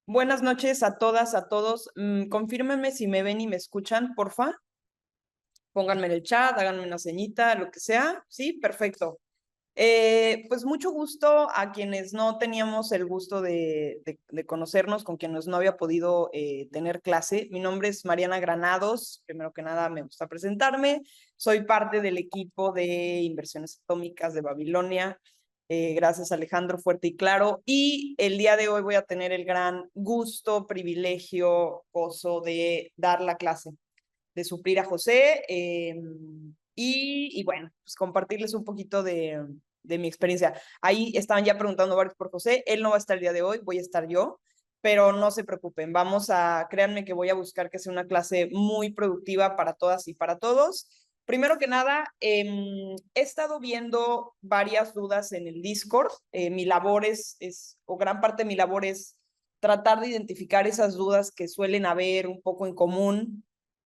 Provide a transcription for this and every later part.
Buenas noches a todas, a todos. Confírmenme si me ven y me escuchan, porfa. Pónganme en el chat, háganme una ceñita, lo que sea. Sí, perfecto. Pues mucho gusto a quienes no teníamos el gusto de conocernos, con quienes no había podido tener clase. Mi nombre es Mariana Granados. Primero que nada, me gusta presentarme. Soy parte del equipo de inversiones atómicas de Babilonia. Gracias, Alejandro, fuerte y claro. Y el día de hoy voy a tener el gran gusto, privilegio, gozo de dar la clase, de suplir a José y bueno, pues compartirles un poquito de mi experiencia. Ahí estaban ya preguntando varios por José, él no va a estar el día de hoy, voy a estar yo, pero no se preocupen, créanme que voy a buscar que sea una clase muy productiva para todas y para todos. Primero que nada, he estado viendo varias dudas en el Discord. Mi labor o gran parte de mi labor es tratar de identificar esas dudas que suelen haber un poco en común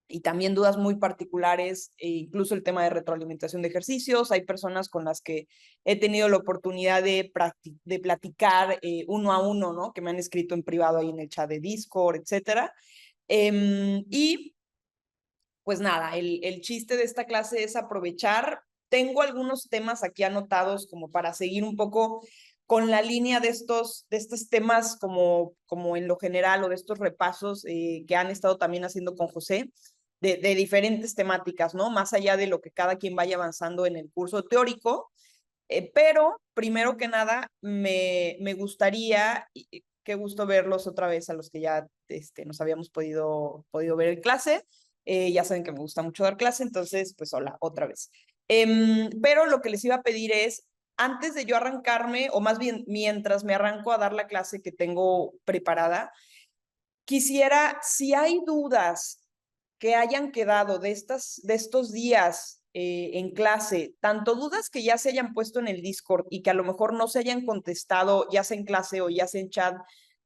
y también dudas muy particulares, incluso el tema de retroalimentación de ejercicios. Hay personas con las que he tenido la oportunidad de platicar uno a uno, ¿no? Que me han escrito en privado ahí en el chat de Discord, etcétera. Y pues nada, el chiste de esta clase es aprovechar. Tengo algunos temas aquí anotados como para seguir un poco con la línea de estos temas como en lo general o de estos repasos que han estado también haciendo con José, de diferentes temáticas, ¿no? Más allá de lo que cada quien vaya avanzando en el curso teórico. Pero primero que nada, me gustaría, qué gusto verlos otra vez a los que ya nos habíamos podido ver en clase. Ya saben que me gusta mucho dar clase, entonces, pues hola, otra vez. Pero lo que les iba a pedir es, antes de yo arrancarme, o más bien mientras me arranco a dar la clase que tengo preparada, quisiera, si hay dudas que hayan quedado de estos días en clase, tanto dudas que ya se hayan puesto en el Discord y que a lo mejor no se hayan contestado, ya sea en clase o ya sea en chat,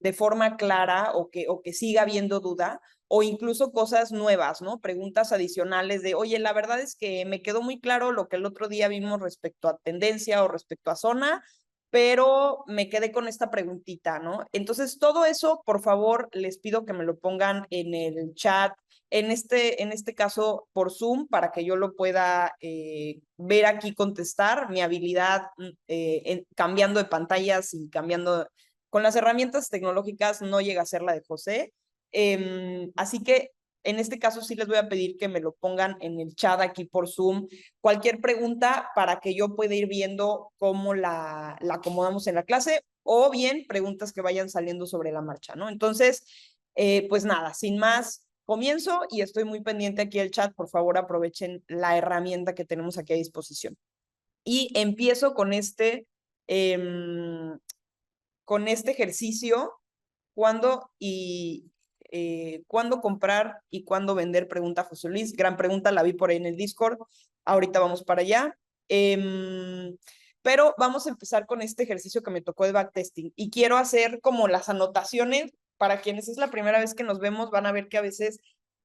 de forma clara o que siga habiendo duda, o incluso cosas nuevas, ¿no? Preguntas adicionales de, oye, la verdad es que me quedó muy claro lo que el otro día vimos respecto a tendencia o respecto a zona, pero me quedé con esta preguntita, ¿no? Entonces, todo eso, por favor, les pido que me lo pongan en el chat, en este caso por Zoom, para que yo lo pueda ver aquí, contestar. Mi habilidad cambiando de pantallas y cambiando con las herramientas tecnológicas no llega a ser la de José. Así que en este caso sí les voy a pedir que me lo pongan en el chat aquí por Zoom, cualquier pregunta para que yo pueda ir viendo cómo la acomodamos en la clase, o bien preguntas que vayan saliendo sobre la marcha, ¿no? Entonces, pues nada, sin más, comienzo y estoy muy pendiente aquí del chat. Por favor, aprovechen la herramienta que tenemos aquí a disposición. Y empiezo eh, con este ejercicio, cuándo comprar y cuándo vender, pregunta José Luis. Gran pregunta, la vi por ahí en el Discord. Ahorita vamos para allá. Pero vamos a empezar con este ejercicio que me tocó de backtesting. Y quiero hacer como las anotaciones. Para quienes es la primera vez que nos vemos, van a ver que a veces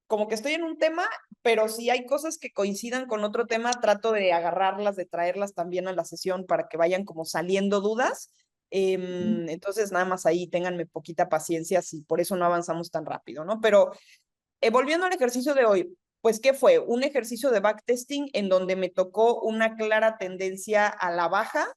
como que estoy en un tema, pero si hay cosas que coincidan con otro tema, trato de agarrarlas, de traerlas también a la sesión para que vayan como saliendo dudas. Entonces, nada más ahí ténganme poquita paciencia si por eso no avanzamos tan rápido, ¿no? Pero volviendo al ejercicio de hoy, pues, ¿qué fue? Un ejercicio de backtesting en donde me tocó una clara tendencia a la baja,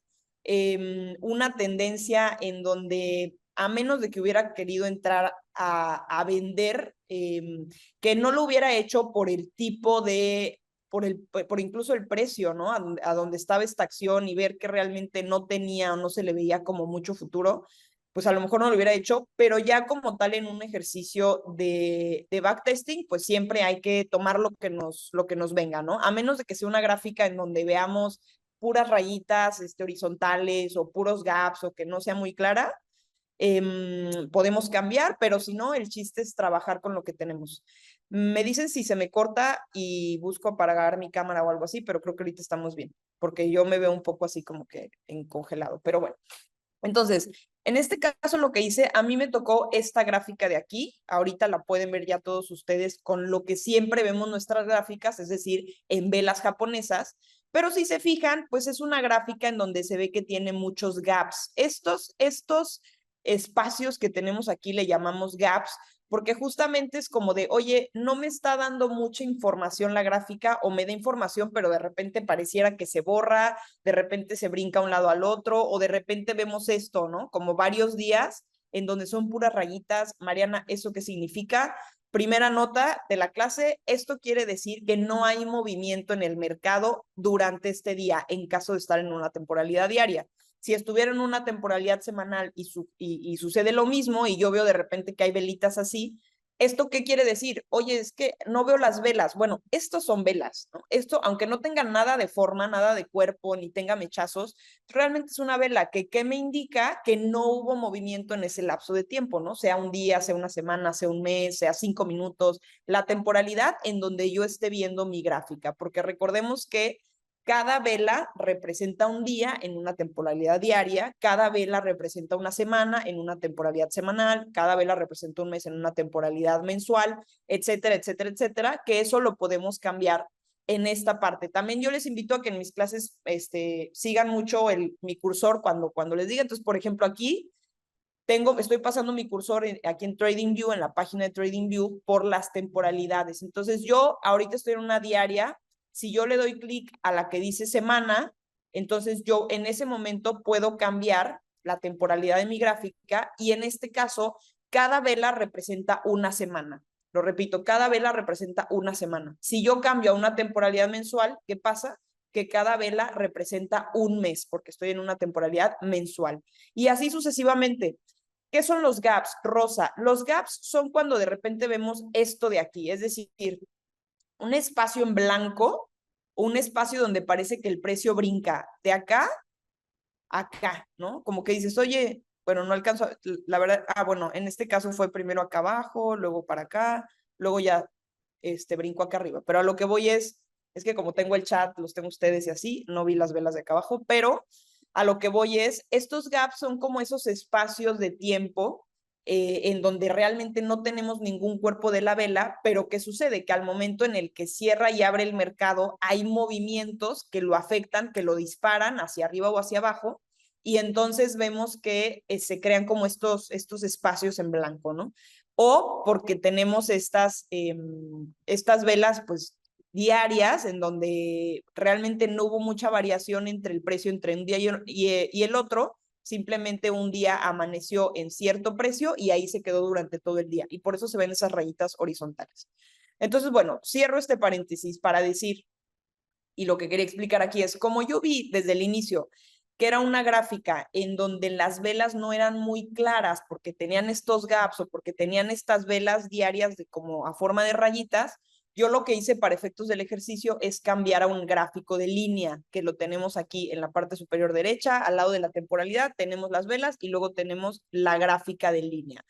una tendencia en donde, a menos de que hubiera querido entrar a vender, que no lo hubiera hecho por el tipo de, por incluso el precio, ¿no? A donde estaba esta acción y ver que realmente no tenía o no se le veía como mucho futuro, pues a lo mejor no lo hubiera hecho, pero ya como tal en un ejercicio de backtesting, pues siempre hay que tomar lo que nos venga, ¿no? A menos de que sea una gráfica en donde veamos puras rayitas horizontales o puros gaps o que no sea muy clara, podemos cambiar, pero si no, el chiste es trabajar con lo que tenemos. Me dicen si se me corta y busco apagar mi cámara o algo así, pero creo que ahorita estamos bien, porque yo me veo un poco así como que en congelado, pero bueno. Entonces, en este caso lo que hice, a mí me tocó esta gráfica de aquí. Ahorita la pueden ver ya todos ustedes con lo que siempre vemos nuestras gráficas, es decir, en velas japonesas. Pero si se fijan, pues es una gráfica en donde se ve que tiene muchos gaps. espacios que tenemos aquí le llamamos gaps, porque justamente es como de, oye, no me está dando mucha información la gráfica o me da información, pero de repente pareciera que se borra, de repente se brinca a un lado al otro o de repente vemos esto, ¿no? Como varios días en donde son puras rayitas. Mariana, ¿eso qué significa? Primera nota de la clase, esto quiere decir que no hay movimiento en el mercado durante este día en caso de estar en una temporalidad diaria. Si estuviera en una temporalidad semanal y sucede lo mismo y yo veo de repente que hay velitas así, ¿esto qué quiere decir? Oye, es que no veo las velas. Bueno, estos son velas, ¿no? Esto, aunque no tenga nada de forma, nada de cuerpo, ni tenga mechazos, realmente es una vela que me indica que no hubo movimiento en ese lapso de tiempo, ¿no? Sea un día, sea una semana, sea un mes, sea 5 minutos, la temporalidad en donde yo esté viendo mi gráfica, porque recordemos que cada vela representa un día en una temporalidad diaria, cada vela representa una semana en una temporalidad semanal, cada vela representa un mes en una temporalidad mensual, etcétera, etcétera, etcétera, que eso lo podemos cambiar en esta parte. También yo les invito a que en mis clases sigan mucho mi cursor cuando les diga. Entonces, por ejemplo, aquí estoy pasando mi cursor aquí en TradingView, en la página de TradingView, por las temporalidades. Entonces, yo ahorita estoy en una diaria. Si yo le doy clic a la que dice semana, entonces yo en ese momento puedo cambiar la temporalidad de mi gráfica y en este caso, cada vela representa una semana. Lo repito, cada vela representa una semana. Si yo cambio a una temporalidad mensual, ¿qué pasa? Que cada vela representa un mes, porque estoy en una temporalidad mensual. Y así sucesivamente. ¿Qué son los gaps, Rosa? Los gaps son cuando de repente vemos esto de aquí, es decir, un espacio en blanco, un espacio donde parece que el precio brinca de acá a acá, ¿no? Como que dices, oye, bueno, no alcanzo, la verdad, bueno, en este caso fue primero acá abajo, luego para acá, luego ya brinco acá arriba, pero a lo que voy es que como tengo el chat, los tengo ustedes y así, no vi las velas de acá abajo, pero a lo que voy estos gaps son como esos espacios de tiempo en donde realmente no tenemos ningún cuerpo de la vela, pero ¿qué sucede? Que al momento en el que cierra y abre el mercado, hay movimientos que lo afectan, que lo disparan hacia arriba o hacia abajo, y entonces vemos que se crean como estos espacios en blanco, ¿no? O porque tenemos estas velas, pues, diarias, en donde realmente no hubo mucha variación entre el precio entre un día y el otro, simplemente un día amaneció en cierto precio y ahí se quedó durante todo el día. Y por eso se ven esas rayitas horizontales. Entonces, bueno, cierro este paréntesis para decir, y lo que quería explicar aquí es, como yo vi desde el inicio que era una gráfica en donde las velas no eran muy claras porque tenían estos gaps o porque tenían estas velas diarias de como a forma de rayitas, yo lo que hice para efectos del ejercicio es cambiar a un gráfico de línea, que lo tenemos aquí en la parte superior derecha, al lado de la temporalidad, tenemos las velas y luego tenemos la gráfica de línea.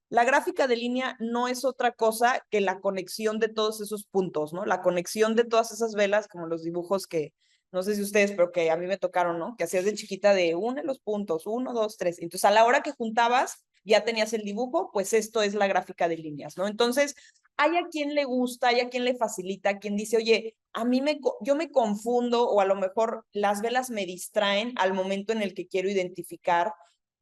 La gráfica de línea no es otra cosa que la conexión de todos esos puntos, ¿no? La conexión de todas esas velas, como los dibujos que, no sé si ustedes, pero que a mí me tocaron, ¿no? Que hacías de chiquita de une los puntos, 1, 2, 3. Entonces, a la hora que juntabas, ya tenías el dibujo, pues esto es la gráfica de líneas, ¿no? Entonces, hay a quien le gusta, hay a quien le facilita, a quien dice, oye, yo me confundo o a lo mejor las velas me distraen al momento en el que quiero identificar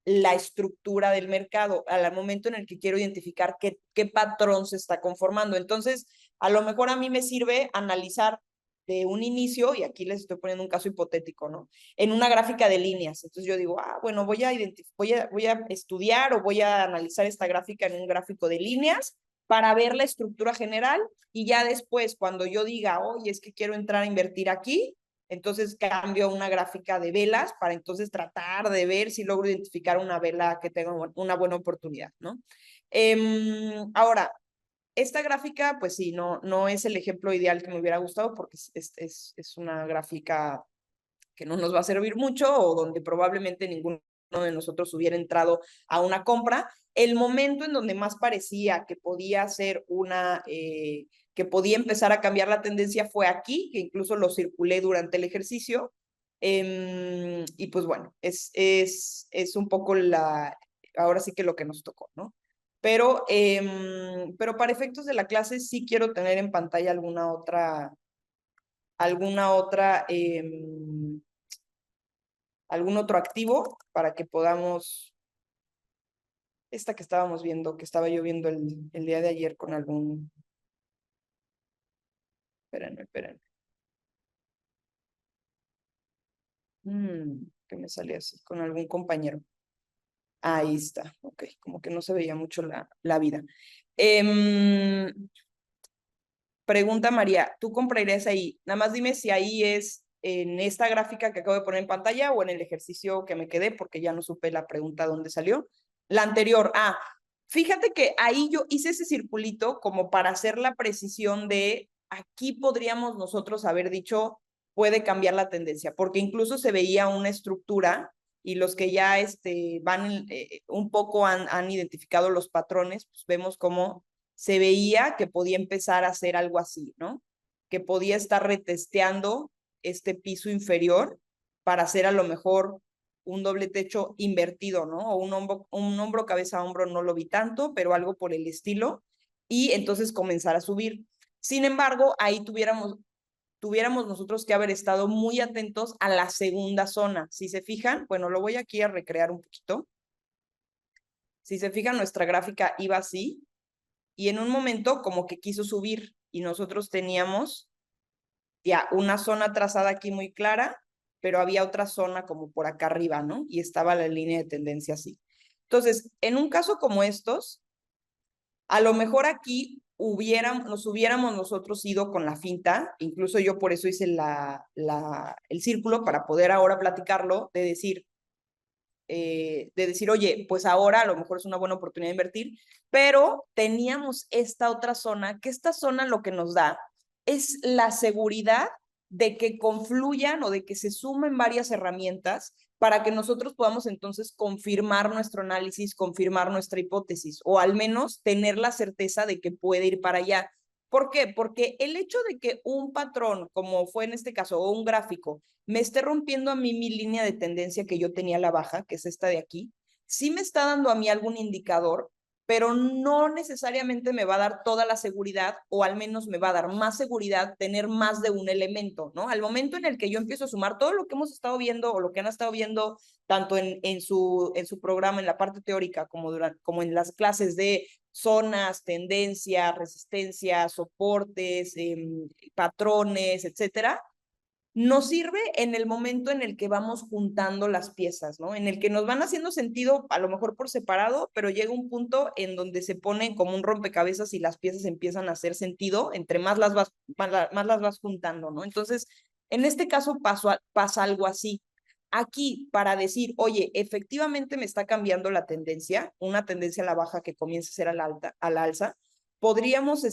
la estructura del mercado, al momento en el que quiero identificar qué patrón se está conformando. Entonces, a lo mejor a mí me sirve analizar de un inicio, y aquí les estoy poniendo un caso hipotético, ¿no? En una gráfica de líneas. Entonces yo digo, bueno, voy a estudiar o voy a analizar esta gráfica en un gráfico de líneas para ver la estructura general y ya después, cuando yo diga, oye, es que quiero entrar a invertir aquí, entonces cambio a una gráfica de velas para entonces tratar de ver si logro identificar una vela que tenga una buena oportunidad, ¿no? Ahora, esta gráfica, pues sí, no es el ejemplo ideal que me hubiera gustado porque es una gráfica que no nos va a servir mucho o donde probablemente ninguno de nosotros hubiera entrado a una compra. El momento en donde más parecía que podía ser que podía empezar a cambiar la tendencia fue aquí, que incluso lo circulé durante el ejercicio. Y pues bueno, es un poco ahora sí que lo que nos tocó, ¿no? Pero para efectos de la clase sí quiero tener en pantalla alguna otra algún otro activo para que podamos esta que estábamos viendo, que estaba yo viendo el día de ayer con algún... Espérenme. Que me salió así, con algún compañero. Ahí está, ok, como que no se veía mucho la vida. Pregunta María, ¿tú comprarías ahí? Nada más dime si ahí es en esta gráfica que acabo de poner en pantalla o en el ejercicio que me quedé, porque ya no supe la pregunta dónde salió. La anterior, fíjate que ahí yo hice ese circulito como para hacer la precisión de aquí podríamos nosotros haber dicho puede cambiar la tendencia, porque incluso se veía una estructura y los que ya van un poco han identificado los patrones, pues vemos cómo se veía que podía empezar a hacer algo así, ¿no? Que podía estar retesteando este piso inferior para hacer a lo mejor un doble techo invertido, ¿no? O un hombro, cabeza a hombro, no lo vi tanto, pero algo por el estilo, y entonces comenzar a subir. Sin embargo, ahí tuviéramos nosotros que haber estado muy atentos a la segunda zona. Si se fijan, bueno, lo voy aquí a recrear un poquito. Si se fijan, nuestra gráfica iba así, y en un momento como que quiso subir y nosotros teníamos ya una zona trazada aquí muy clara, pero había otra zona como por acá arriba, ¿no? Y estaba la línea de tendencia así. Entonces, en un caso como estos, a lo mejor aquí nos hubiéramos nosotros ido con la finta, incluso yo por eso hice el círculo para poder ahora platicarlo, de decir, oye, pues ahora a lo mejor es una buena oportunidad de invertir, pero teníamos esta otra zona, que esta zona lo que nos da es la seguridad de que confluyan o de que se sumen varias herramientas para que nosotros podamos entonces confirmar nuestro análisis, confirmar nuestra hipótesis, o al menos tener la certeza de que puede ir para allá. ¿Por qué? Porque el hecho de que un patrón, como fue en este caso, o un gráfico, me esté rompiendo a mí mi línea de tendencia que yo tenía a la baja, que es esta de aquí, sí me está dando a mí algún indicador, pero no necesariamente me va a dar toda la seguridad, o al menos me va a dar más seguridad tener más de un elemento, ¿no? Al momento en el que yo empiezo a sumar todo lo que hemos estado viendo o lo que han estado viendo tanto en su programa, en la parte teórica, como en las clases de zonas, tendencias, resistencia, soportes, patrones, etcétera, nos sirve en el momento en el que vamos juntando las piezas, ¿no? En el que nos van haciendo sentido, a lo mejor por separado, pero llega un punto en donde se ponen como un rompecabezas y las piezas empiezan a hacer sentido, entre más las vas juntando, ¿no? Entonces, en este caso pasa algo así. Aquí, para decir, oye, efectivamente me está cambiando la tendencia, una tendencia a la baja que comienza a ser a la alza, podríamos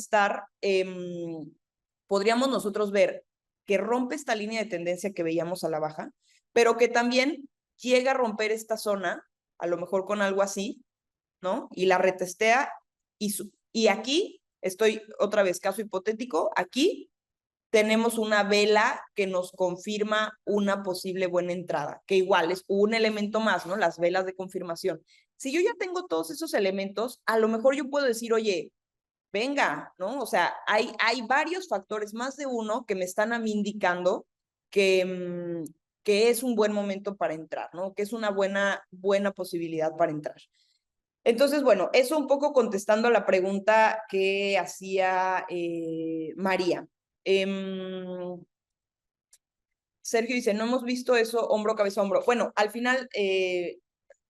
podríamos nosotros ver que rompe esta línea de tendencia que veíamos a la baja, pero que también llega a romper esta zona, a lo mejor con algo así, ¿no? Y la retestea, y aquí, estoy otra vez, caso hipotético, aquí tenemos una vela que nos confirma una posible buena entrada, que igual es un elemento más, ¿no? Las velas de confirmación. Si yo ya tengo todos esos elementos, a lo mejor yo puedo decir, oye, venga, ¿no? O sea, hay varios factores, más de uno, que me están a mí indicando que es un buen momento para entrar, ¿no? Que es una buena posibilidad para entrar. Entonces, bueno, eso un poco contestando a la pregunta que hacía María. Sergio dice, no hemos visto eso hombro, cabeza, hombro. Bueno, al final,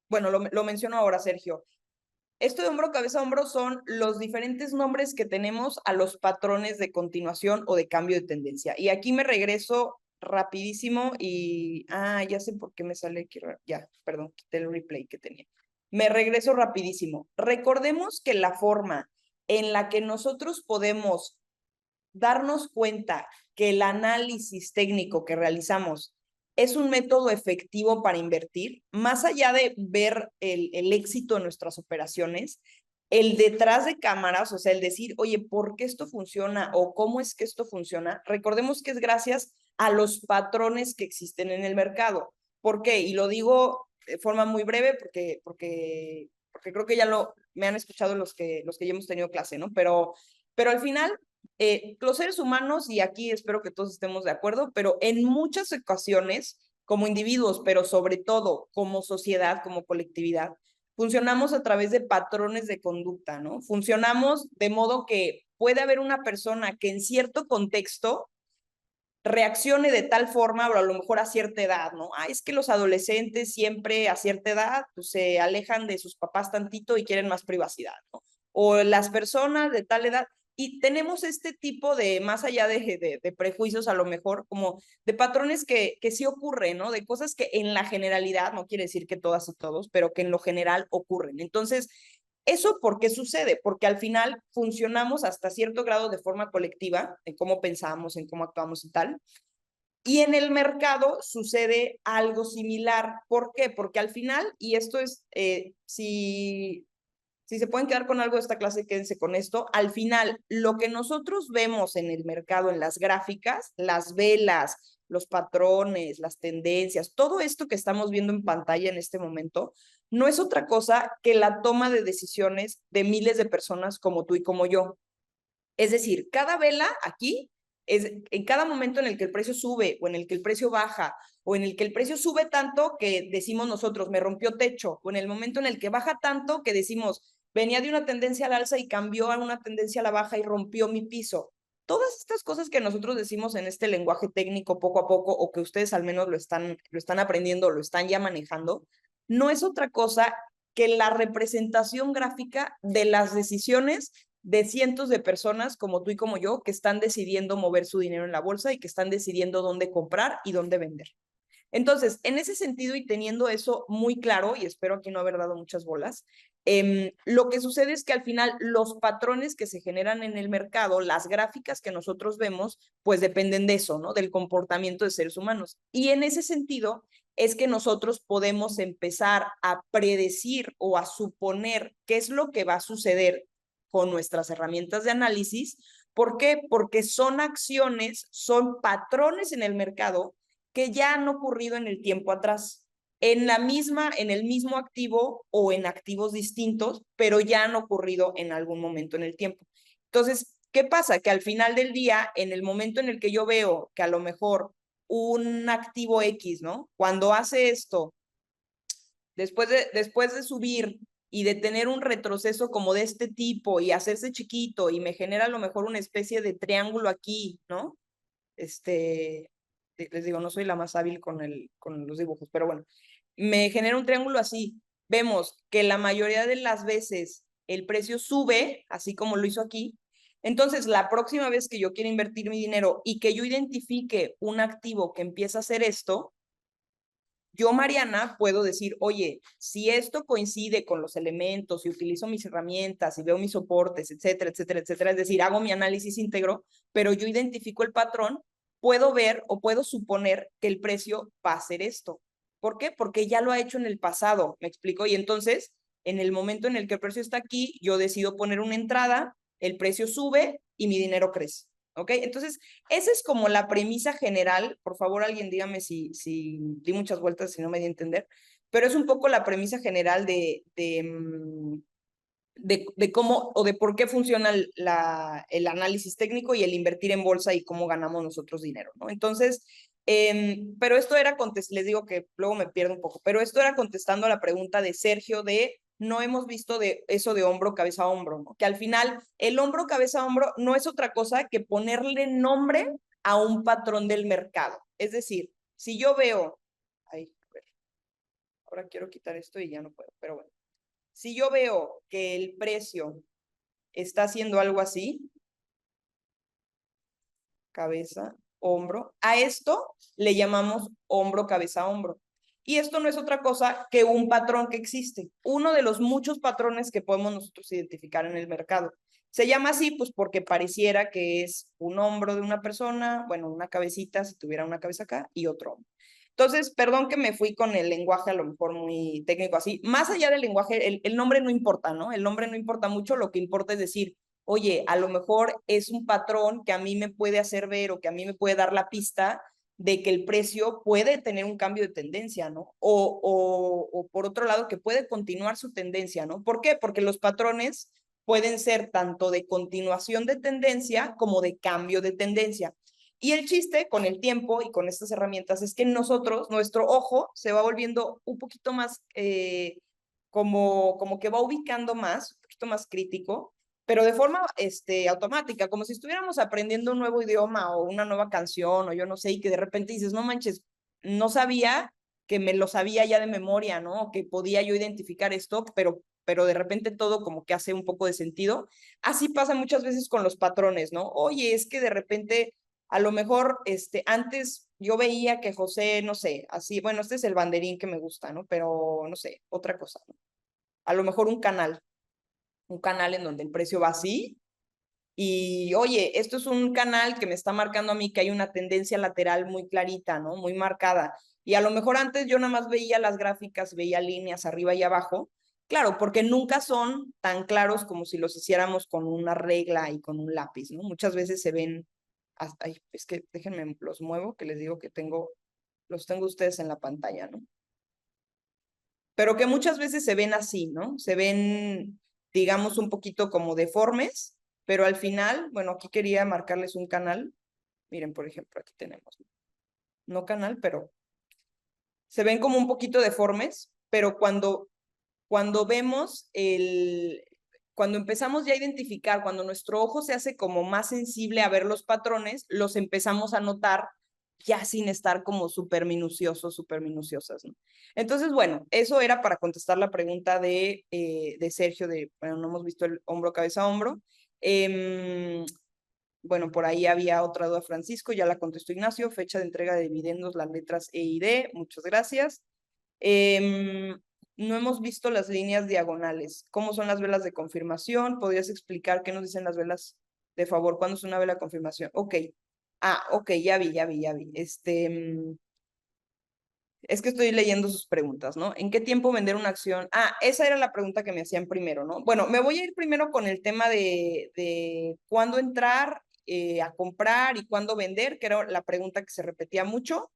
bueno, lo menciono ahora, Sergio. Esto de hombro, cabeza, hombro son los diferentes nombres que tenemos a los patrones de continuación o de cambio de tendencia. Y aquí me regreso rapidísimo y, ya sé por qué me sale, ya, perdón, quité el replay que tenía. Me regreso rapidísimo. Recordemos que la forma en la que nosotros podemos darnos cuenta que el análisis técnico que realizamos es un método efectivo para invertir, más allá de ver el éxito de nuestras operaciones, el detrás de cámaras, o sea, el decir, oye, ¿por qué esto funciona o cómo es que esto funciona? Recordemos que es gracias a los patrones que existen en el mercado. ¿Por qué? Y lo digo de forma muy breve porque creo que me han escuchado los que ya hemos tenido clase, ¿no? Pero al final los seres humanos, y aquí espero que todos estemos de acuerdo, pero en muchas ocasiones, como individuos, pero sobre todo como sociedad, como colectividad, funcionamos a través de patrones de conducta, ¿no? Funcionamos de modo que puede haber una persona que en cierto contexto reaccione de tal forma, o a lo mejor a cierta edad, ¿no? Ah, es que los adolescentes siempre a cierta edad pues, se alejan de sus papás tantito y quieren más privacidad, ¿no? O las personas de tal edad, y tenemos este tipo de, más allá de prejuicios a lo mejor, como de patrones que sí ocurren, ¿no? De cosas que en la generalidad, no quiere decir que todas y todos, pero que en lo general ocurren. Entonces, ¿eso por qué sucede? Porque al final funcionamos hasta cierto grado de forma colectiva, en cómo pensamos, en cómo actuamos y tal. Y en el mercado sucede algo similar. ¿Por qué? Porque al final, y esto es, si se pueden quedar con algo de esta clase, quédense con esto. Al final, lo que nosotros vemos en el mercado, en las gráficas, las velas, los patrones, las tendencias, todo esto que estamos viendo en pantalla en este momento, no es otra cosa que la toma de decisiones de miles de personas como tú y como yo. Es decir, cada vela aquí es en cada momento en el que el precio sube o en el que el precio baja o en el que el precio sube tanto que decimos nosotros, me rompió techo, o en el momento en el que baja tanto que decimos, venía de una tendencia al alza y cambió a una tendencia a la baja y rompió mi piso. Todas estas cosas que nosotros decimos en este lenguaje técnico poco a poco, o que ustedes al menos lo están aprendiendo, lo están ya manejando, no es otra cosa que la representación gráfica de las decisiones de cientos de personas como tú y como yo que están decidiendo mover su dinero en la bolsa y que están decidiendo dónde comprar y dónde vender. Entonces, en ese sentido y teniendo eso muy claro, y espero aquí no haber dado muchas bolas, lo que sucede es que al final los patrones que se generan en el mercado, las gráficas que nosotros vemos, pues dependen de eso, ¿no? Del comportamiento de seres humanos. Y en ese sentido es que nosotros podemos empezar a predecir o a suponer qué es lo que va a suceder con nuestras herramientas de análisis. ¿Por qué? Porque son acciones, son patrones en el mercado que ya han ocurrido en el tiempo atrás, en el mismo activo o en activos distintos, pero ya han ocurrido en algún momento en el tiempo. Entonces, ¿qué pasa? Que al final del día, en el momento en el que yo veo que a lo mejor un activo X, ¿no? Cuando hace esto, después de subir y de tener un retroceso como de este tipo y hacerse chiquito y me genera a lo mejor una especie de triángulo aquí, ¿no? Les digo, no soy la más hábil con los dibujos, pero bueno, me genera un triángulo así. Vemos que la mayoría de las veces el precio sube, así como lo hizo aquí. Entonces, la próxima vez que yo quiera invertir mi dinero y que yo identifique un activo que empieza a hacer esto, yo, Mariana, puedo decir, oye, si esto coincide con los elementos y utilizo mis herramientas y veo mis soportes, etcétera, etcétera, etcétera, es decir, hago mi análisis íntegro, pero yo identifico el patrón, puedo ver o puedo suponer que el precio va a ser esto. ¿Por qué? Porque ya lo ha hecho en el pasado, ¿me explico? Y entonces, en el momento en el que el precio está aquí, yo decido poner una entrada, el precio sube y mi dinero crece. ¿Ok? Entonces, esa es como la premisa general. Por favor, alguien dígame si di muchas vueltas, si no me di a entender. Pero es un poco la premisa general de cómo o de por qué funciona el análisis técnico y el invertir en bolsa y cómo ganamos nosotros dinero, ¿no? Entonces, pero esto era, les digo que luego me pierdo un poco, pero esto era contestando a la pregunta de Sergio de no hemos visto de eso de hombro, cabeza a hombro, ¿no? Que al final el hombro, cabeza a hombro no es otra cosa que ponerle nombre a un patrón del mercado. Es decir, si yo veo, ay, a ver, ahora quiero quitar esto y ya no puedo, pero bueno. Si yo veo que el precio está haciendo algo así, cabeza, hombro, a esto le llamamos hombro, cabeza, hombro. Y esto no es otra cosa que un patrón que existe, uno de los muchos patrones que podemos nosotros identificar en el mercado. Se llama así pues porque pareciera que es un hombro de una persona, bueno, una cabecita si tuviera una cabeza acá y otro hombro. Entonces, perdón que me fui con el lenguaje a lo mejor muy técnico así. Más allá del lenguaje, el nombre no importa, ¿no? El nombre no importa mucho, lo que importa es decir, oye, a lo mejor es un patrón que a mí me puede hacer ver o que a mí me puede dar la pista de que el precio puede tener un cambio de tendencia, ¿no? O por otro lado, que puede continuar su tendencia, ¿no? ¿Por qué? Porque los patrones pueden ser tanto de continuación de tendencia como de cambio de tendencia. Y el chiste con el tiempo y con estas herramientas es que nosotros, nuestro ojo se va volviendo un poquito más como que va ubicando más, un poquito más crítico, pero de forma automática, como si estuviéramos aprendiendo un nuevo idioma o una nueva canción o yo no sé, y que de repente dices, no manches, no sabía que me lo sabía ya de memoria, ¿no? Que podía yo identificar esto, pero de repente todo como que hace un poco de sentido. Así pasa muchas veces con los patrones, ¿no? Oye, es que de repente, a lo mejor, antes yo veía que José, no sé, así, bueno, este es el banderín que me gusta, ¿no? Pero, no sé, otra cosa, ¿no? A lo mejor un canal en donde el precio va así, y oye, esto es un canal que me está marcando a mí que hay una tendencia lateral muy clarita, ¿no? Muy marcada. Y a lo mejor antes yo nada más veía las gráficas, veía líneas arriba y abajo. Claro, porque nunca son tan claros como si los hiciéramos con una regla y con un lápiz, ¿no? Muchas veces se ven, ay, es que déjenme los muevo, que les digo que los tengo ustedes en la pantalla, ¿no? Pero que muchas veces se ven así, ¿no? Se ven, digamos, un poquito como deformes, pero al final, bueno, aquí quería marcarles un canal. Miren, por ejemplo, aquí tenemos, no canal, pero se ven como un poquito deformes, pero cuando vemos cuando empezamos ya a identificar, cuando nuestro ojo se hace como más sensible a ver los patrones, los empezamos a notar ya sin estar como súper minuciosos, súper minuciosas, ¿no? Entonces, bueno, eso era para contestar la pregunta de Sergio, bueno, no hemos visto el hombro, cabeza, hombro. Bueno, por ahí había otra duda, Francisco, ya la contestó Ignacio, fecha de entrega de dividendos, las letras E y D, muchas gracias. No hemos visto las líneas diagonales. ¿Cómo son las velas de confirmación? ¿Podrías explicar qué nos dicen las velas de favor? ¿Cuándo es una vela de confirmación? Ok. Ah, ok, ya vi. Es que estoy leyendo sus preguntas, ¿no? ¿En qué tiempo vender una acción? Ah, esa era la pregunta que me hacían primero, ¿no? Bueno, me voy a ir primero con el tema de cuándo entrar a comprar y cuándo vender, que era la pregunta que se repetía mucho.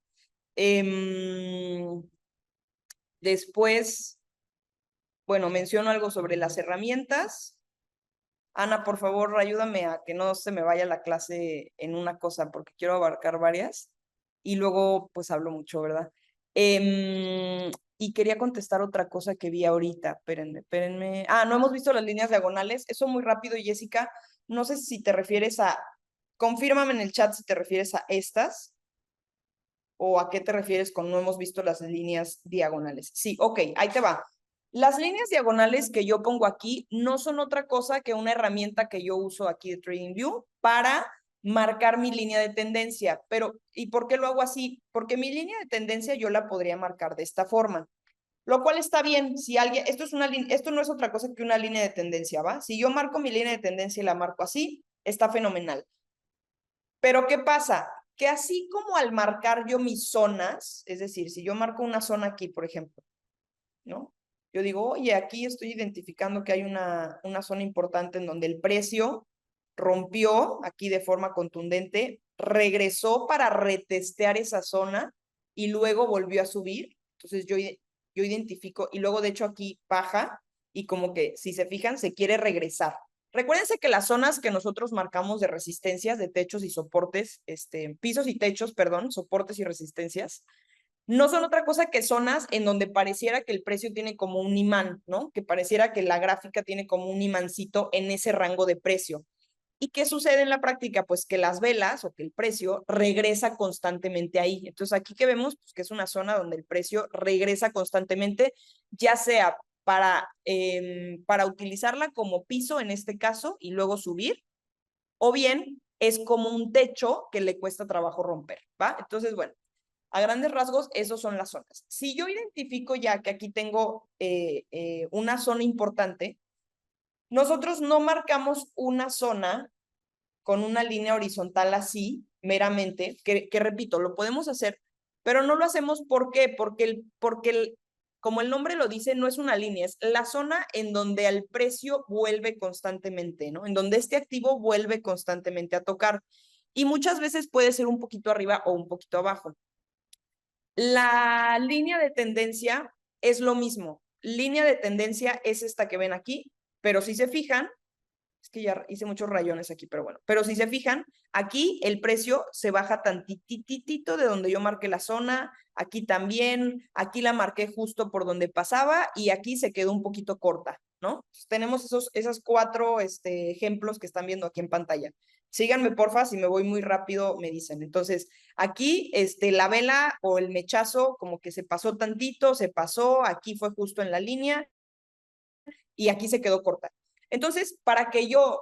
Después, bueno, menciono algo sobre las herramientas. Ana, por favor, ayúdame a que no se me vaya la clase en una cosa, porque quiero abarcar varias. Y luego, pues hablo mucho, ¿verdad? Y quería contestar otra cosa que vi ahorita. Espérenme. Ah, no hemos visto las líneas diagonales. Eso muy rápido, Jessica. No sé si te refieres confírmame en el chat si te refieres a estas o a qué te refieres con no hemos visto las líneas diagonales. Sí, ok, ahí te va. Las líneas diagonales que yo pongo aquí no son otra cosa que una herramienta que yo uso aquí de TradingView para marcar mi línea de tendencia. Pero, ¿y por qué lo hago así? Porque mi línea de tendencia yo la podría marcar de esta forma. Lo cual está bien, si alguien, esto no es otra cosa que una línea de tendencia, ¿va? Si yo marco mi línea de tendencia y la marco así, está fenomenal. Pero ¿qué pasa? Que así como al marcar yo mis zonas, es decir, si yo marco una zona aquí, por ejemplo, ¿no? Yo digo, oye, aquí estoy identificando que hay una zona importante en donde el precio rompió aquí de forma contundente, regresó para retestear esa zona y luego volvió a subir. Entonces yo identifico y luego de hecho aquí baja y como que si se fijan se quiere regresar. Recuérdense que las zonas que nosotros marcamos de resistencias, de techos y soportes, pisos y techos, perdón, soportes y resistencias, no son otra cosa que zonas en donde pareciera que el precio tiene como un imán, ¿no? Que pareciera que la gráfica tiene como un imancito en ese rango de precio. ¿Y qué sucede en la práctica? Pues que las velas o que el precio regresa constantemente ahí. Entonces aquí que vemos, pues que es una zona donde el precio regresa constantemente, ya sea para utilizarla como piso en este caso y luego subir, o bien es como un techo que le cuesta trabajo romper, ¿va? Entonces, bueno, a grandes rasgos, esos son las zonas. Si yo identifico ya que aquí tengo una zona importante, nosotros no marcamos una zona con una línea horizontal así, meramente, que repito, lo podemos hacer, pero no lo hacemos ¿por qué? Como el nombre lo dice, no es una línea, es la zona en donde el precio vuelve constantemente, ¿no? En donde este activo vuelve constantemente a tocar. Y muchas veces puede ser un poquito arriba o un poquito abajo. La línea de tendencia es lo mismo. Línea de tendencia es esta que ven aquí, pero si se fijan, que ya hice muchos rayones aquí, pero bueno. Pero si se fijan, aquí el precio se baja tantititito de donde yo marqué la zona, aquí también, aquí la marqué justo por donde pasaba y aquí se quedó un poquito corta, ¿no? Entonces, tenemos esos cuatro ejemplos que están viendo aquí en pantalla. Síganme, porfa, si me voy muy rápido, me dicen. Entonces, aquí la vela o el mechazo como que se pasó tantito, se pasó, aquí fue justo en la línea y aquí se quedó corta. Entonces, para que yo,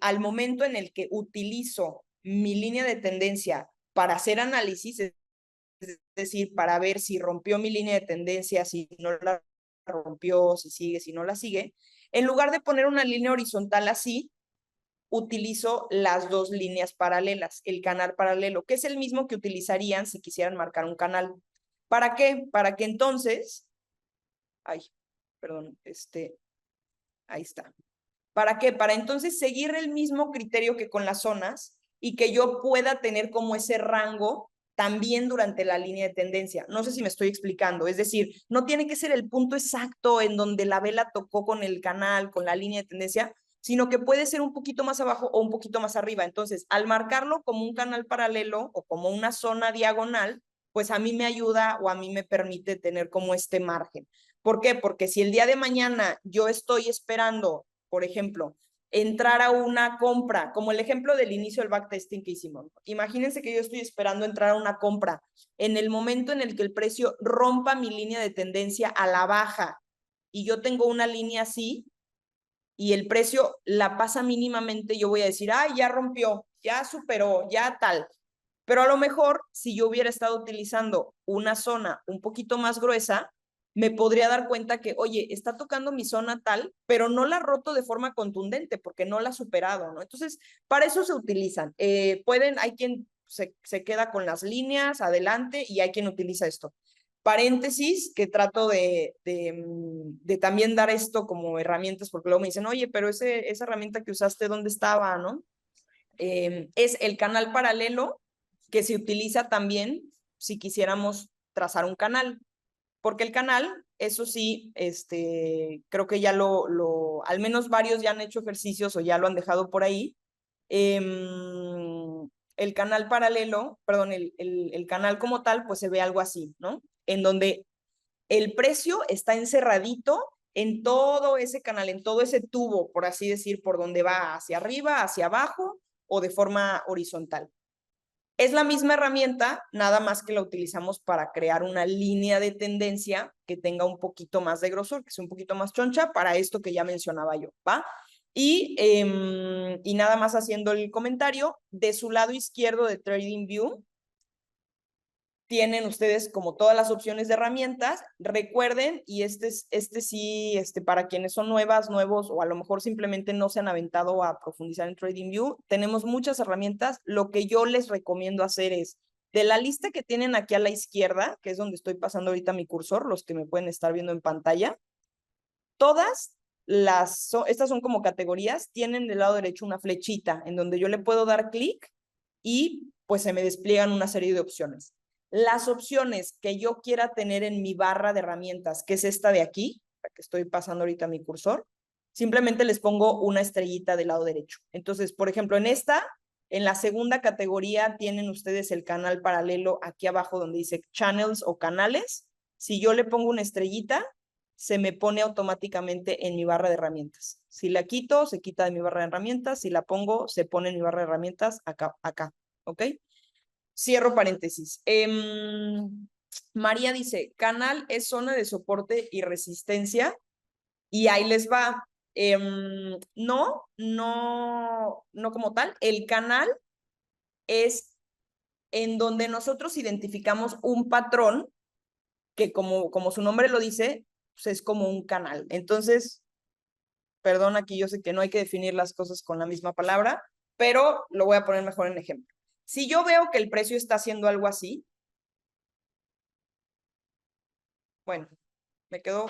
al momento en el que utilizo mi línea de tendencia para hacer análisis, es decir, para ver si rompió mi línea de tendencia, si no la rompió, si sigue, si no la sigue, en lugar de poner una línea horizontal así, utilizo las dos líneas paralelas, el canal paralelo, que es el mismo que utilizarían si quisieran marcar un canal. ¿Para qué? Para que entonces, ay, perdón, ahí está. ¿Para qué? Para entonces seguir el mismo criterio que con las zonas y que yo pueda tener como ese rango también durante la línea de tendencia. No sé si me estoy explicando, es decir, no tiene que ser el punto exacto en donde la vela tocó con el canal, con la línea de tendencia, sino que puede ser un poquito más abajo o un poquito más arriba. Entonces, al marcarlo como un canal paralelo o como una zona diagonal, pues a mí me ayuda o a mí me permite tener como este margen. ¿Por qué? Porque si el día de mañana yo estoy esperando, por ejemplo, entrar a una compra, como el ejemplo del inicio del backtesting que hicimos. Imagínense que yo estoy esperando entrar a una compra en el momento en el que el precio rompa mi línea de tendencia a la baja y yo tengo una línea así y el precio la pasa mínimamente, yo voy a decir, ah, ya rompió, ya superó, ya tal. Pero a lo mejor, si yo hubiera estado utilizando una zona un poquito más gruesa, me podría dar cuenta que, oye, está tocando mi zona tal, pero no la ha roto de forma contundente porque no la ha superado, ¿no? Entonces, para eso se utilizan. Hay quien se queda con las líneas adelante y hay quien utiliza esto. Paréntesis, que trato de también dar esto como herramientas, porque luego me dicen, oye, pero esa herramienta que usaste, ¿dónde estaba, no? Es el canal paralelo que se utiliza también si quisiéramos trazar un canal, porque el canal, eso sí, creo que ya al menos varios ya han hecho ejercicios o ya lo han dejado por ahí. El canal paralelo, perdón, el canal como tal, pues se ve algo así, ¿no? En donde el precio está encerradito en todo ese canal, en todo ese tubo, por así decir, por donde va hacia arriba, hacia abajo o de forma horizontal. Es la misma herramienta, nada más que la utilizamos para crear una línea de tendencia que tenga un poquito más de grosor, que sea un poquito más choncha para esto que ya mencionaba yo, ¿va? Y nada más haciendo el comentario, de su lado izquierdo de TradingView, tienen ustedes como todas las opciones de herramientas. Recuerden, y sí, para quienes son nuevos, o a lo mejor simplemente no se han aventado a profundizar en TradingView, tenemos muchas herramientas. Lo que yo les recomiendo hacer es, de la lista que tienen aquí a la izquierda, que es donde estoy pasando ahorita mi cursor, los que me pueden estar viendo en pantalla, todas estas son como categorías, tienen del lado derecho una flechita en donde yo le puedo dar clic y pues se me despliegan una serie de opciones. Las opciones que yo quiera tener en mi barra de herramientas, que es esta de aquí, la que estoy pasando ahorita mi cursor, simplemente les pongo una estrellita del lado derecho. Entonces, por ejemplo, en la segunda categoría tienen ustedes el canal paralelo aquí abajo donde dice channels o canales. Si yo le pongo una estrellita, se me pone automáticamente en mi barra de herramientas. Si la quito, se quita de mi barra de herramientas. Si la pongo, se pone en mi barra de herramientas acá, ¿ok? Cierro paréntesis. María dice, canal es zona de soporte y resistencia. Y ahí les va. No como tal. El canal es en donde nosotros identificamos un patrón que como su nombre lo dice, pues es como un canal. Entonces, perdón, aquí yo sé que no hay que definir las cosas con la misma palabra, pero lo voy a poner mejor en ejemplo. Si yo veo que el precio está haciendo algo así, bueno, me quedó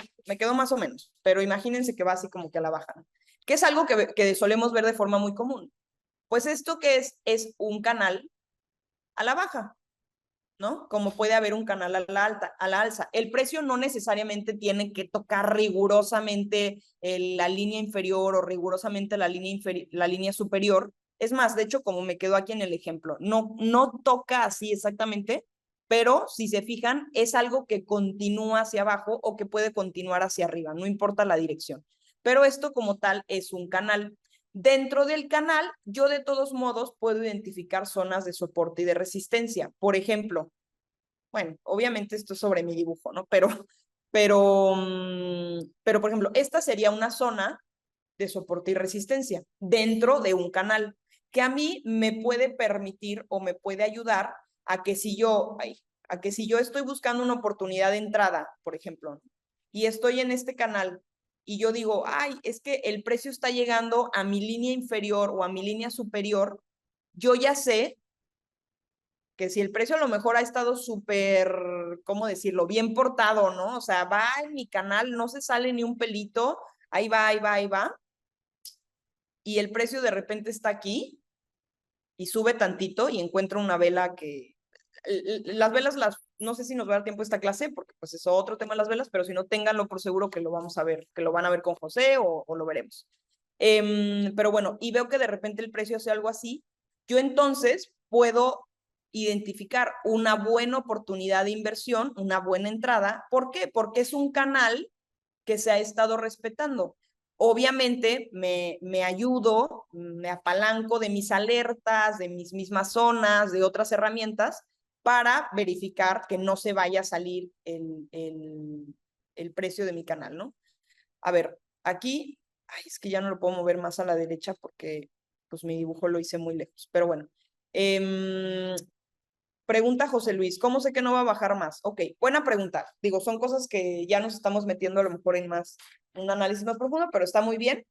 más o menos, pero imagínense que va así como que a la baja, ¿no? Que es algo que solemos ver de forma muy común. Pues esto que es un canal a la baja. ¿no? Como puede haber un canal a la alza. El precio no necesariamente tiene que tocar rigurosamente la línea inferior o rigurosamente la línea superior. Es más, de hecho, como me quedo aquí en el ejemplo, no toca así exactamente, pero si se fijan, es algo que continúa hacia abajo o que puede continuar hacia arriba, no importa la dirección. Pero esto como tal es un canal. Dentro del canal, yo de todos modos puedo identificar zonas de soporte y de resistencia. Por ejemplo, bueno, obviamente esto es sobre mi dibujo, ¿no? Pero por ejemplo, esta sería una zona de soporte y resistencia dentro de un canal que a mí me puede permitir o me puede ayudar a que si yo estoy buscando una oportunidad de entrada, por ejemplo, y estoy en este canal y yo digo, ay, es que el precio está llegando a mi línea inferior o a mi línea superior, yo ya sé que si el precio a lo mejor ha estado súper, ¿cómo decirlo? Bien portado, ¿no? O sea, va en mi canal, no se sale ni un pelito, ahí va, ahí va, ahí va, y el precio de repente está aquí y sube tantito y encuentro una vela que... Las velas, no sé si nos va a dar tiempo esta clase, porque pues es otro tema las velas, pero si no, ténganlo por seguro que lo vamos a ver, que lo van a ver con José o lo veremos. Pero bueno, y veo que de repente el precio hace algo así, yo entonces puedo identificar una buena oportunidad de inversión, una buena entrada. ¿Por qué? Porque es un canal que se ha estado respetando. Obviamente me ayudo, me apalanco de mis alertas, de mis mismas zonas, de otras herramientas para verificar que no se vaya a salir el precio de mi canal, ¿no? A ver, aquí, ay, es que ya no lo puedo mover más a la derecha porque pues mi dibujo lo hice muy lejos, pero bueno. Pregunta José Luis, ¿cómo sé que no va a bajar más? Ok, buena pregunta. Digo, son cosas que ya nos estamos metiendo a lo mejor en un análisis más profundo, pero está muy bien.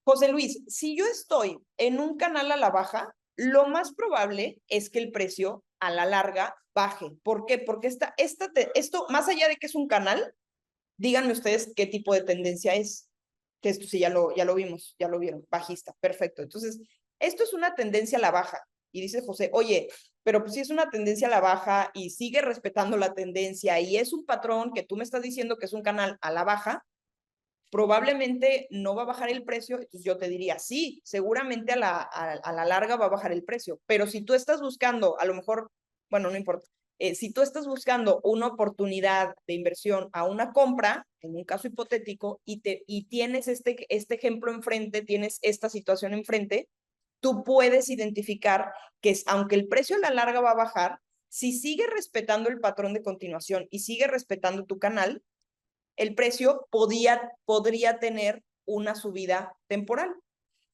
José Luis, si yo estoy en un canal a la baja, lo más probable es que el precio a la larga baje. ¿Por qué? Porque esto, más allá de que es un canal, díganme ustedes qué tipo de tendencia es. Que esto sí, ya lo vimos, ya lo vieron, bajista, perfecto. Entonces, esto es una tendencia a la baja. Y dice José, oye, pero pues si es una tendencia a la baja y sigue respetando la tendencia y es un patrón que tú me estás diciendo que es un canal a la baja, probablemente no va a bajar el precio. Entonces yo te diría, sí, seguramente a la larga va a bajar el precio. Pero si tú estás buscando, a lo mejor, bueno, no importa, si tú estás buscando una oportunidad de inversión a una compra, en un caso hipotético, y tienes este ejemplo enfrente, tienes esta situación enfrente, tú puedes identificar que aunque el precio a la larga va a bajar, si sigue respetando el patrón de continuación y sigue respetando tu canal, el precio podría tener una subida temporal.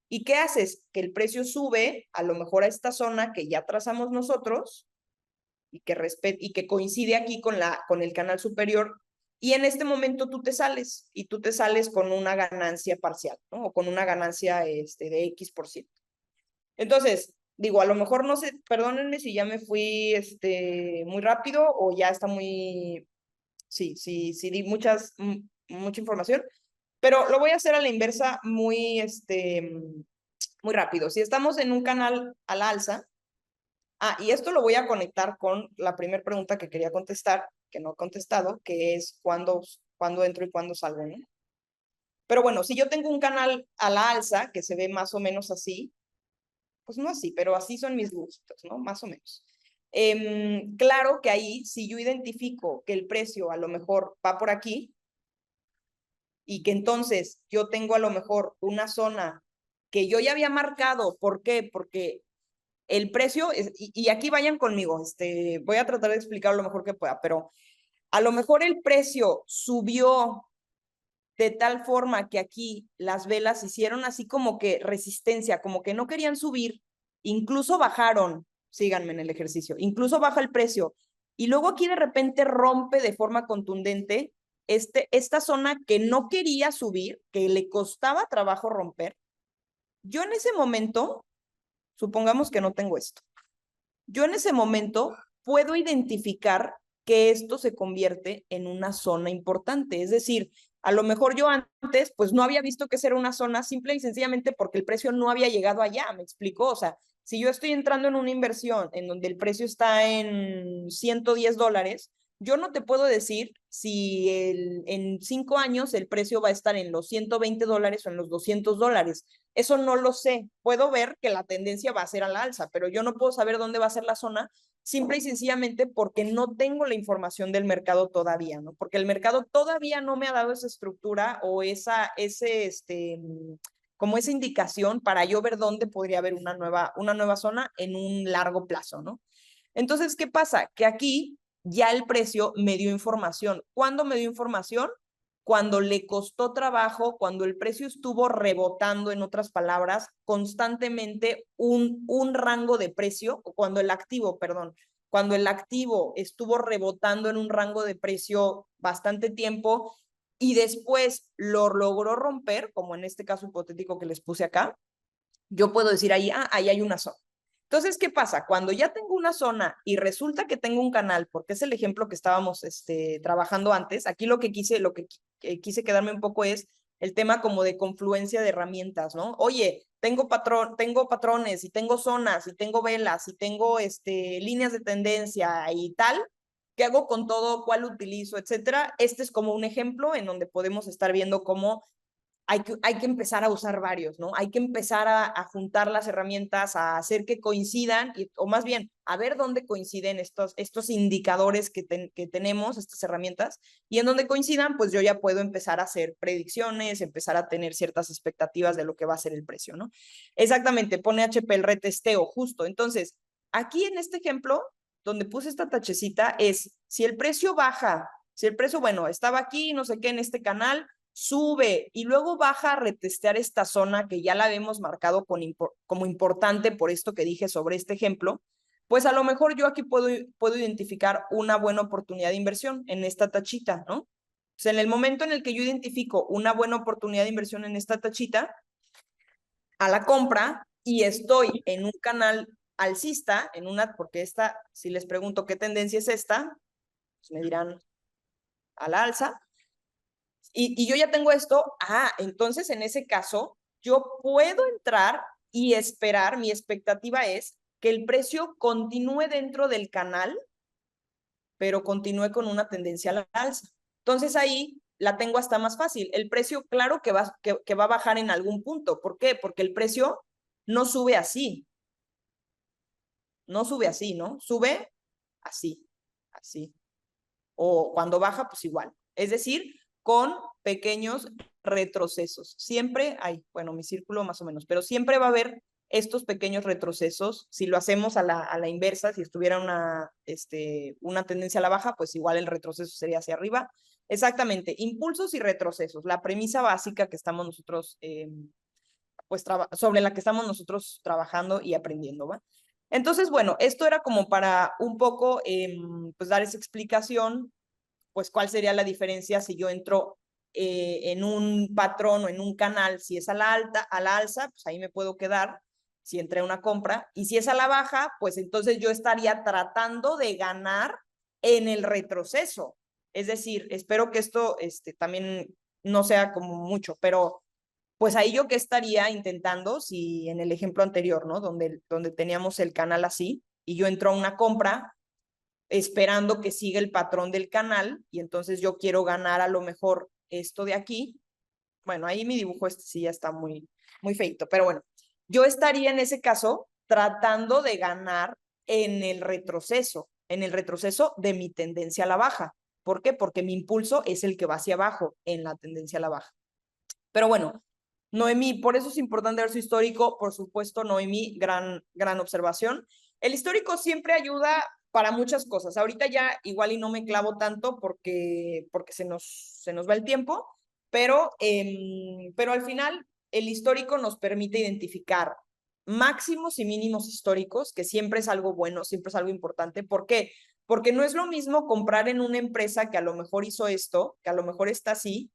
¿Y qué haces? Que el precio sube a lo mejor a esta zona que ya trazamos nosotros y que coincide aquí con el canal superior, y en este momento tú te sales y tú te sales con una ganancia parcial, ¿no? O con una ganancia de X%. Entonces, digo, a lo mejor no sé, perdónenme si ya me fui muy rápido o ya está muy, sí, di mucha información, pero lo voy a hacer a la inversa muy rápido. Si estamos en un canal al alza, y esto lo voy a conectar con la primera pregunta que quería contestar, que no he contestado, que es cuándo entro y cuándo salgo, ¿no? Pero bueno, si yo tengo un canal a la alza, que se ve más o menos así, pues no así, pero así son mis gustos, ¿no? Más o menos. Claro que ahí, si yo identifico que el precio a lo mejor va por aquí y que entonces yo tengo a lo mejor una zona que yo ya había marcado, ¿por qué? Porque el precio, y aquí vayan conmigo, voy a tratar de explicar lo mejor que pueda, pero a lo mejor el precio subió de tal forma que aquí las velas hicieron así como que resistencia, como que no querían subir, incluso bajaron, síganme en el ejercicio, incluso baja el precio, y luego aquí de repente rompe de forma contundente esta zona que no quería subir, que le costaba trabajo romper. Yo en ese momento, supongamos que no tengo esto, yo en ese momento puedo identificar que esto se convierte en una zona importante. Es decir, a lo mejor yo antes pues no había visto que era una zona simple y sencillamente porque el precio no había llegado allá, ¿me explico? O sea, Si yo estoy entrando en una inversión en donde el precio está en $110, yo no te puedo decir si en 5 años el precio va a estar en los $120 o en los $200. Eso no lo sé. Puedo ver que la tendencia va a ser a la alza, pero yo no puedo saber dónde va a ser la zona simple y sencillamente porque no tengo la información del mercado todavía, ¿no? Porque el mercado todavía no me ha dado esa estructura o como esa indicación para yo ver dónde podría haber una nueva zona en un largo plazo, ¿no? Entonces, ¿qué pasa? Que aquí ya el precio me dio información. ¿Cuándo me dio información? Cuando le costó trabajo, cuando el precio estuvo rebotando, en otras palabras, constantemente un rango de precio, o cuando el activo, perdón, cuando el activo estuvo rebotando en un rango de precio bastante tiempo y después lo logró romper, como en este caso hipotético que les puse acá, yo puedo decir ahí, ahí hay una zona. Entonces, ¿qué pasa? Cuando ya tengo una zona y resulta que tengo un canal, porque es el ejemplo que estábamos trabajando antes, aquí lo que quise quedarme un poco es el tema como de confluencia de herramientas, ¿no? Oye, tengo patrones y tengo zonas y tengo velas y tengo líneas de tendencia y tal. ¿Qué hago con todo? ¿Cuál utilizo? Etcétera. Este es como un ejemplo en donde podemos estar viendo cómo hay que empezar a usar varios, ¿no? Hay que empezar a juntar las herramientas, a hacer que coincidan, o más bien, a ver dónde coinciden estos indicadores que tenemos, estas herramientas, y en donde coincidan, pues yo ya puedo empezar a hacer predicciones, empezar a tener ciertas expectativas de lo que va a ser el precio, ¿no? Exactamente, pone HP el retesteo, justo. Entonces, aquí en este ejemplo, donde puse esta tachecita, es si el precio baja, si el precio, bueno, estaba aquí, no sé qué, en este canal, sube y luego baja a retestear esta zona que ya la habíamos marcado como importante por esto que dije sobre este ejemplo, pues a lo mejor yo aquí puedo identificar una buena oportunidad de inversión en esta tachita, ¿no? O sea, en el momento en el que yo identifico una buena oportunidad de inversión en esta tachita, a la compra, y estoy en un canal alcista, porque esta, si les pregunto qué tendencia es esta, pues me dirán a la alza, y yo ya tengo esto, entonces en ese caso yo puedo entrar y esperar, mi expectativa es que el precio continúe dentro del canal, pero continúe con una tendencia a la alza. Entonces ahí la tengo hasta más fácil. El precio, claro que va a bajar en algún punto. ¿Por qué? Porque el precio no sube así, no sube así, ¿no? Sube así, así. O cuando baja, pues igual. Es decir, con pequeños retrocesos. Siempre hay, bueno, mi círculo más o menos, pero siempre va a haber estos pequeños retrocesos. Si lo hacemos a la inversa, si estuviera una tendencia a la baja, pues igual el retroceso sería hacia arriba. Exactamente, impulsos y retrocesos. La premisa básica que estamos nosotros, pues sobre la que estamos nosotros trabajando y aprendiendo, ¿va? Entonces, bueno, esto era como para un poco, pues dar esa explicación, pues cuál sería la diferencia si yo entro en un patrón o en un canal, si es a la alza, pues ahí me puedo quedar, si entré a una compra, y si es a la baja, pues entonces yo estaría tratando de ganar en el retroceso. Es decir, espero que esto también no sea como mucho, pero pues ahí yo qué estaría intentando, si en el ejemplo anterior, ¿no? Donde teníamos el canal así, y yo entro a una compra, esperando que siga el patrón del canal, y entonces yo quiero ganar a lo mejor esto de aquí. Bueno, ahí mi dibujo sí ya está muy feito, pero bueno, yo estaría en ese caso tratando de ganar en el retroceso de mi tendencia a la baja. ¿Por qué? Porque mi impulso es el que va hacia abajo en la tendencia a la baja. Pero bueno, Noemí, por eso es importante ver su histórico. Por supuesto, Noemí, gran observación. El histórico siempre ayuda para muchas cosas. Ahorita ya igual y no me clavo tanto porque se nos va el tiempo, pero al final el histórico nos permite identificar máximos y mínimos históricos, que siempre es algo bueno, siempre es algo importante. ¿Por qué? Porque no es lo mismo comprar en una empresa que a lo mejor hizo esto, que a lo mejor está así,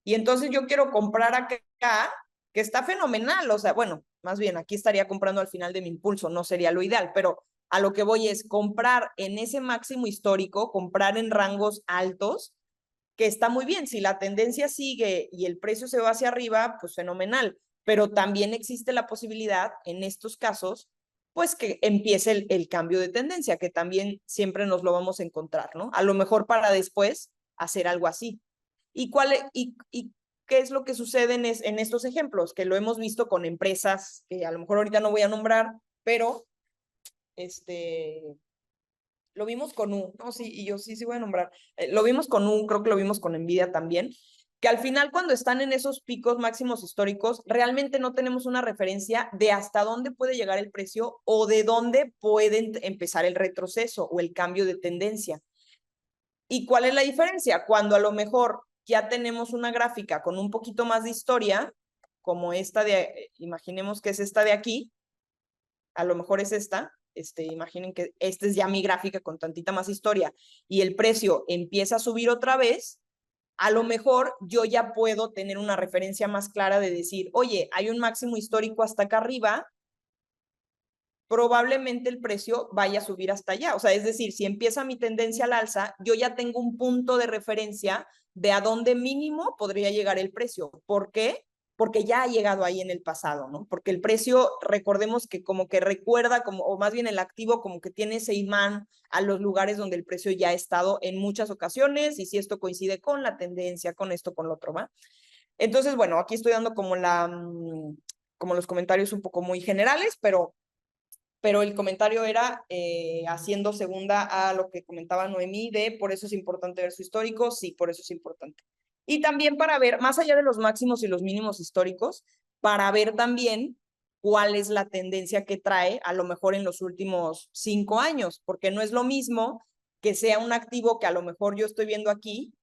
y entonces yo quiero comprar acá, que está fenomenal, o sea, bueno, más bien aquí estaría comprando al final de mi impulso, no sería lo ideal, pero a lo que voy es comprar en ese máximo histórico, comprar en rangos altos, que está muy bien. Si la tendencia sigue y el precio se va hacia arriba, pues fenomenal, pero también existe la posibilidad en estos casos pues que empiece el cambio de tendencia, que también siempre nos lo vamos a encontrar, ¿no? A lo mejor para después hacer algo así. ¿Y qué es lo que sucede en estos ejemplos? Que lo hemos visto con empresas que a lo mejor ahorita no voy a nombrar, pero lo vimos con no, sí, y yo sí voy a nombrar. Lo vimos con creo que lo vimos con Nvidia también, que al final cuando están en esos picos máximos históricos, realmente no tenemos una referencia de hasta dónde puede llegar el precio o de dónde puede empezar el retroceso o el cambio de tendencia. ¿Y cuál es la diferencia? Cuando a lo mejor ya tenemos una gráfica con un poquito más de historia, como esta imaginemos que es esta de aquí, a lo mejor es esta, imaginen que esta es ya mi gráfica con tantita más historia, y el precio empieza a subir otra vez, a lo mejor yo ya puedo tener una referencia más clara de decir, oye, hay un máximo histórico hasta acá arriba, probablemente el precio vaya a subir hasta allá. O sea, es decir, si empieza mi tendencia al alza, yo ya tengo un punto de referencia de a dónde mínimo podría llegar el precio. ¿Por qué? Porque ya ha llegado ahí en el pasado, ¿no? Porque el precio, recordemos que como que recuerda, o más bien el activo como que tiene ese imán a los lugares donde el precio ya ha estado en muchas ocasiones, y si esto coincide con la tendencia, con esto, con lo otro, ¿va? Entonces, bueno, aquí estoy dando como los comentarios un poco muy generales, pero el comentario era haciendo segunda a lo que comentaba Noemí de por eso es importante ver su histórico, sí, por eso es importante. Y también para ver, más allá de los máximos y los mínimos históricos, para ver también cuál es la tendencia que trae a lo mejor en los últimos 5 años, porque no es lo mismo que sea un activo que a lo mejor yo estoy viendo aquí,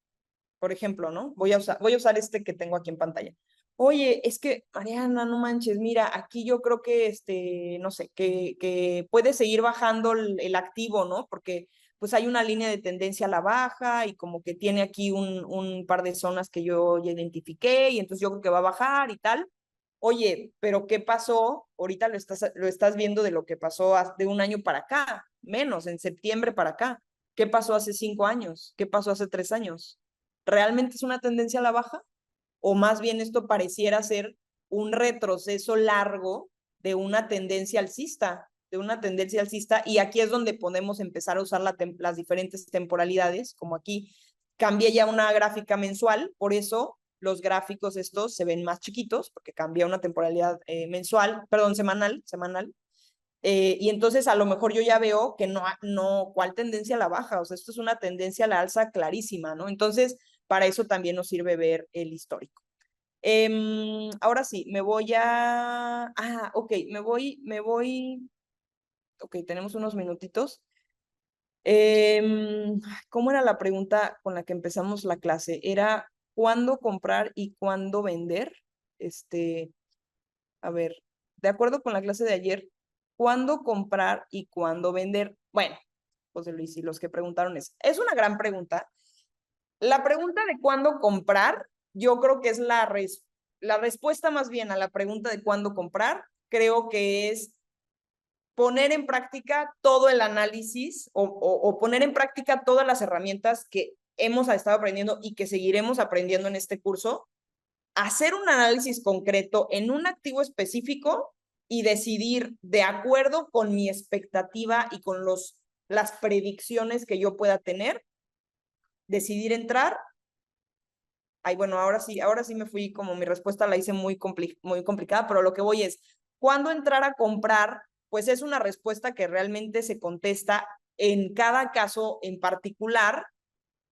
por ejemplo, ¿no? Voy a usar este que tengo aquí en pantalla. Oye, es que, Mariana, no manches, mira, aquí yo creo que, no sé, que puede seguir bajando el activo, ¿no? Porque pues hay una línea de tendencia a la baja y como que tiene aquí un par de zonas que yo ya identifiqué y entonces yo creo que va a bajar y tal. Oye, pero ¿qué pasó? Ahorita lo estás viendo de lo que pasó de un año para acá, menos, en septiembre para acá. ¿Qué pasó hace 5 años? ¿Qué pasó hace 3 años? ¿Realmente es una tendencia a la baja? ¿O más bien esto pareciera ser un retroceso largo de una tendencia alcista? Y aquí es donde podemos empezar a usar las diferentes temporalidades, como aquí cambia ya una gráfica mensual, por eso los gráficos estos se ven más chiquitos, porque cambia una temporalidad semanal, y entonces a lo mejor yo ya veo que ¿cuál tendencia a la baja? O sea, esto es una tendencia a la alza clarísima, ¿no? Entonces, para eso también nos sirve ver el histórico. Ahora sí, ok, ok, tenemos unos minutitos. ¿Cómo era la pregunta con la que empezamos la clase? Era ¿cuándo comprar y cuándo vender? A ver, de acuerdo con la clase de ayer, ¿cuándo comprar y cuándo vender? Bueno, José Luis, y los que preguntaron es una gran pregunta. La pregunta de cuándo comprar, yo creo que es la respuesta más bien a la pregunta de cuándo comprar, creo que es poner en práctica todo el análisis o poner en práctica todas las herramientas que hemos estado aprendiendo y que seguiremos aprendiendo en este curso, hacer un análisis concreto en un activo específico y decidir de acuerdo con mi expectativa y con las predicciones que yo pueda tener, decidir entrar. Ay, bueno, ahora sí me fui, como mi respuesta la hice muy complicada, pero lo que voy es, ¿cuándo entrar a comprar? Pues es una respuesta que realmente se contesta en cada caso en particular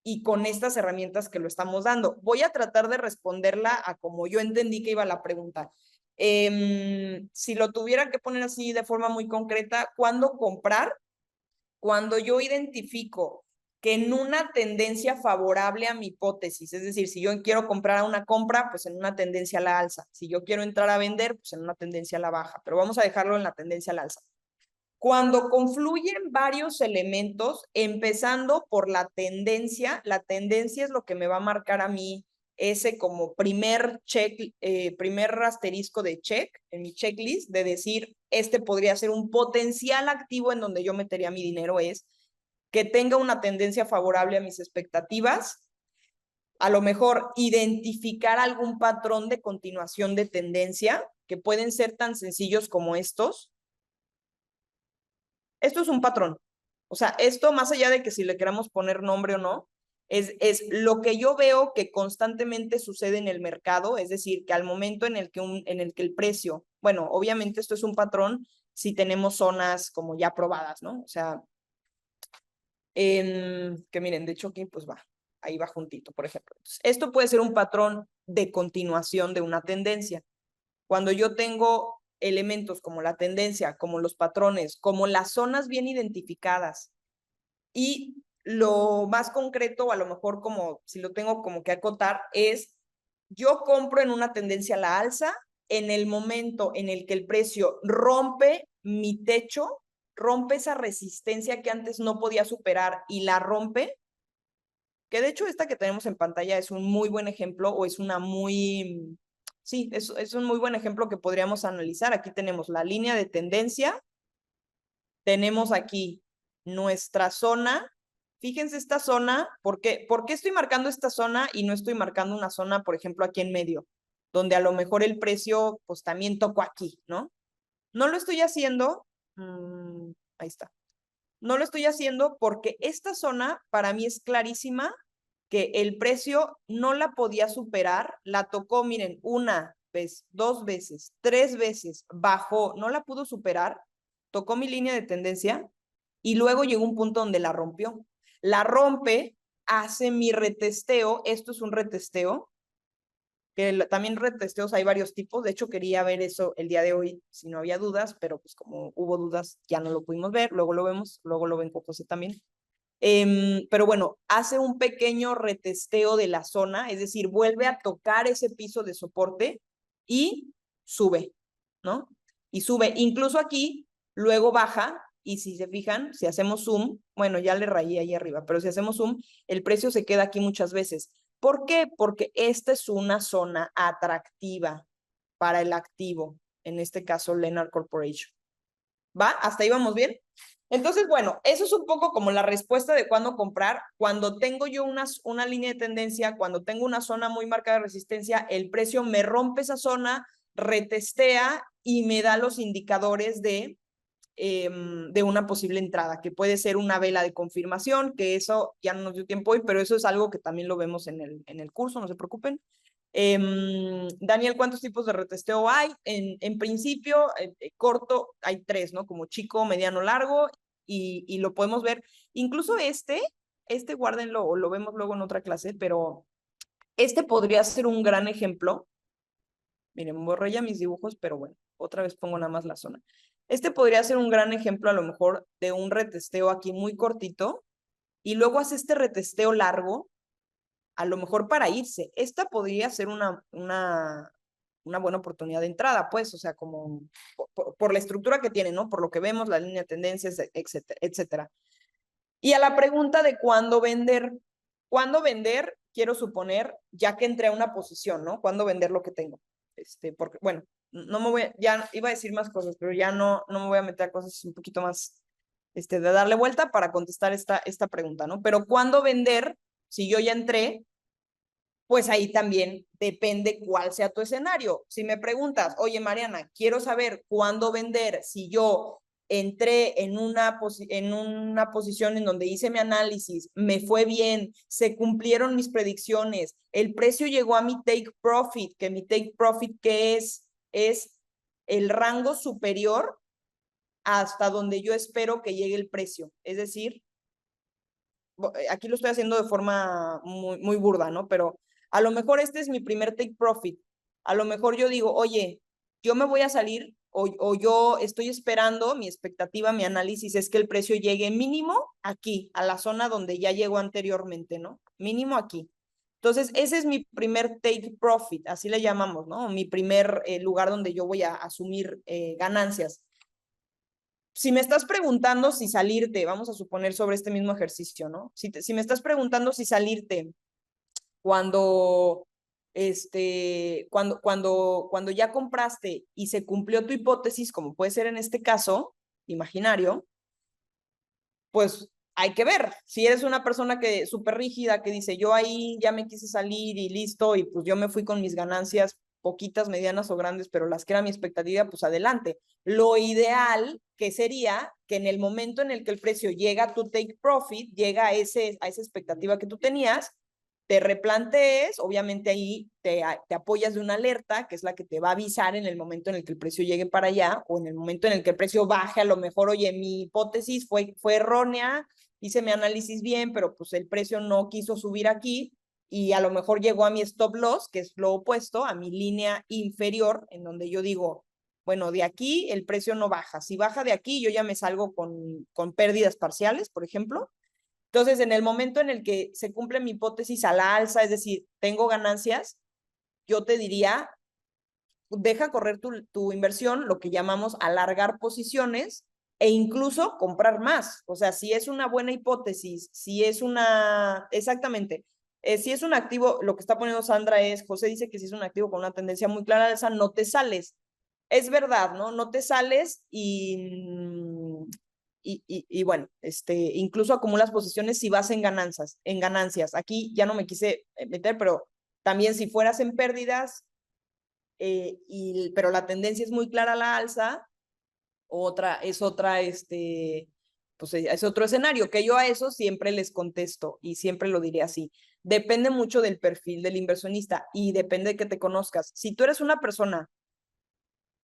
y con estas herramientas que lo estamos dando. Voy a tratar de responderla a como yo entendí que iba la pregunta. Si lo tuviera que poner así de forma muy concreta, ¿cuándo comprar? Cuando yo identifico que en una tendencia favorable a mi hipótesis, es decir, si yo quiero comprar a una compra, pues en una tendencia a la alza. Si yo quiero entrar a vender, pues en una tendencia a la baja, pero vamos a dejarlo en la tendencia a la alza. Cuando confluyen varios elementos, empezando por la tendencia es lo que me va a marcar a mí ese como primer asterisco de check en mi checklist, de decir, este podría ser un potencial activo en donde yo metería mi dinero, es que tenga una tendencia favorable a mis expectativas, a lo mejor identificar algún patrón de continuación de tendencia, que pueden ser tan sencillos como estos, esto es un patrón. O sea, esto más allá de que si le queramos poner nombre o no, es lo que yo veo que constantemente sucede en el mercado, es decir, que al momento en el que el precio, bueno, obviamente esto es un patrón si tenemos zonas como ya probadas, ¿no? O sea, que miren, de hecho aquí pues va, ahí va juntito, por ejemplo. Entonces, esto puede ser un patrón de continuación de una tendencia. Cuando yo tengo elementos como la tendencia, como los patrones, como las zonas bien identificadas y lo más concreto, o a lo mejor como si lo tengo como que acotar, es yo compro en una tendencia a la alza en el momento en el que el precio rompe mi techo, rompe esa resistencia que antes no podía superar y la rompe, que de hecho esta que tenemos en pantalla es un muy buen ejemplo o es una muy, sí, es un muy buen ejemplo que podríamos analizar. Aquí tenemos la línea de tendencia, tenemos aquí nuestra zona. Fíjense esta zona, ¿por qué estoy marcando esta zona y no estoy marcando una zona, por ejemplo, aquí en medio, donde a lo mejor el precio pues también tocó aquí, ¿no? No lo estoy haciendo, ahí está. No lo estoy haciendo porque esta zona para mí es clarísima que el precio no la podía superar, la tocó, miren, una vez, dos veces, tres veces, bajó, no la pudo superar, tocó mi línea de tendencia y luego llegó un punto donde la rompió. La rompe, hace mi retesteo, esto es un retesteo, que también retesteos hay varios tipos, de hecho quería ver eso el día de hoy si no había dudas, pero pues como hubo dudas ya no lo pudimos ver, luego lo vemos, luego lo ven con José también. Pero bueno, hace un pequeño retesteo de la zona, es decir, vuelve a tocar ese piso de soporte y sube, ¿no? Y sube, incluso aquí, luego baja, y si se fijan, si hacemos zoom, bueno, ya le rayé ahí arriba, pero si hacemos zoom, el precio se queda aquí muchas veces. ¿Por qué? Porque esta es una zona atractiva para el activo, en este caso Lennard Corporation. ¿Va? ¿Hasta ahí vamos bien? Entonces, bueno, eso es un poco como la respuesta de cuándo comprar. Cuando tengo yo una línea de tendencia, cuando tengo una zona muy marcada de resistencia, el precio me rompe esa zona, retestea y me da los indicadores de una posible entrada, que puede ser una vela de confirmación, que eso ya no nos dio tiempo hoy, pero eso es algo que también lo vemos en el curso, no se preocupen. Daniel, ¿cuántos tipos de retesteo hay? En principio, corto, hay tres, ¿no? Como chico, mediano, largo, y lo podemos ver. Incluso este guárdenlo o lo vemos luego en otra clase, pero este podría ser un gran ejemplo. Miren, borré ya mis dibujos, pero bueno, otra vez pongo nada más la zona. Este podría ser un gran ejemplo a lo mejor de un retesteo aquí muy cortito, y luego hace este retesteo largo, a lo mejor para irse. Esta podría ser una buena oportunidad de entrada, pues, o sea, como por la estructura que tiene, ¿no? Por lo que vemos, la línea de tendencias, etcétera, etcétera. Y a la pregunta de ¿cuándo vender? Quiero suponer, ya que entré a una posición, ¿no? ¿Cuándo vender lo que tengo? Porque, bueno, no me voy ya iba a decir más cosas, pero ya no me voy a meter a cosas un poquito más, de darle vuelta para contestar esta pregunta, ¿no? Pero ¿cuándo vender? Si yo ya entré, pues ahí también depende cuál sea tu escenario. Si me preguntas, oye Mariana, quiero saber cuándo vender, si yo entré en una posición en donde hice mi análisis, me fue bien, se cumplieron mis predicciones, el precio llegó a mi take profit, que mi take profit, ¿qué es el rango superior hasta donde yo espero que llegue el precio. Es decir, aquí lo estoy haciendo de forma muy, muy burda, ¿no? Pero a lo mejor este es mi primer take profit. A lo mejor yo digo, oye, yo me voy a salir o yo estoy esperando, mi expectativa, mi análisis es que el precio llegue mínimo aquí, a la zona donde ya llegó anteriormente, ¿no? Mínimo aquí. Entonces, ese es mi primer take profit, así le llamamos, ¿no? Mi primer lugar donde yo voy a asumir ganancias. Si me estás preguntando si salirte, vamos a suponer sobre este mismo ejercicio, ¿no? Si me estás preguntando si salirte cuando, cuando ya compraste y se cumplió tu hipótesis, como puede ser en este caso, imaginario, pues hay que ver. Si eres una persona que súper rígida, que dice, yo ahí ya me quise salir y listo, y pues yo me fui con mis ganancias, poquitas, medianas o grandes, pero las que era mi expectativa, pues adelante. Lo ideal que sería que en el momento en el que el precio llega a tu take profit, llega a esa expectativa que tú tenías, te replantees, obviamente ahí te apoyas de una alerta, que es la que te va a avisar en el momento en el que el precio llegue para allá, o en el momento en el que el precio baje, a lo mejor, oye, mi hipótesis fue errónea, hice mi análisis bien, pero pues el precio no quiso subir aquí, y a lo mejor llegó a mi stop loss, que es lo opuesto, a mi línea inferior, en donde yo digo, bueno, de aquí el precio no baja. Si baja de aquí, yo ya me salgo con pérdidas parciales, por ejemplo. Entonces, en el momento en el que se cumple mi hipótesis a la alza, es decir, tengo ganancias, yo te diría, deja correr tu inversión, lo que llamamos alargar posiciones e incluso comprar más. O sea, si es una buena hipótesis, si es una, exactamente, si es un activo, lo que está poniendo Sandra es, José dice que si es un activo con una tendencia muy clara a alza, no te sales. Es verdad, ¿no? No te sales y bueno, incluso acumulas posiciones si vas en ganancias. Aquí ya no me quise meter, pero también si fueras en pérdidas, pero la tendencia es muy clara a la alza, pues es otro escenario, que yo a eso siempre les contesto y siempre lo diré así. Depende mucho del perfil del inversionista y depende de que te conozcas. Si tú eres una persona,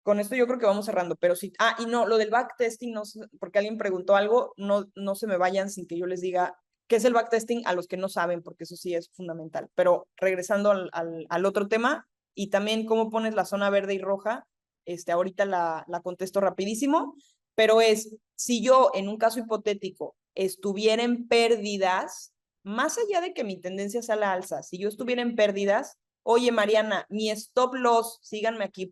con esto yo creo que vamos cerrando, pero si, y no, lo del backtesting, no, porque alguien preguntó algo, no se me vayan sin que yo les diga qué es el backtesting a los que no saben, porque eso sí es fundamental. Pero regresando al otro tema, y también cómo pones la zona verde y roja, ahorita la contesto rapidísimo, pero es, si yo en un caso hipotético estuviera en pérdidas, más allá de que mi tendencia sea la alza, si yo estuviera en pérdidas, oye, Mariana, mi stop loss, síganme aquí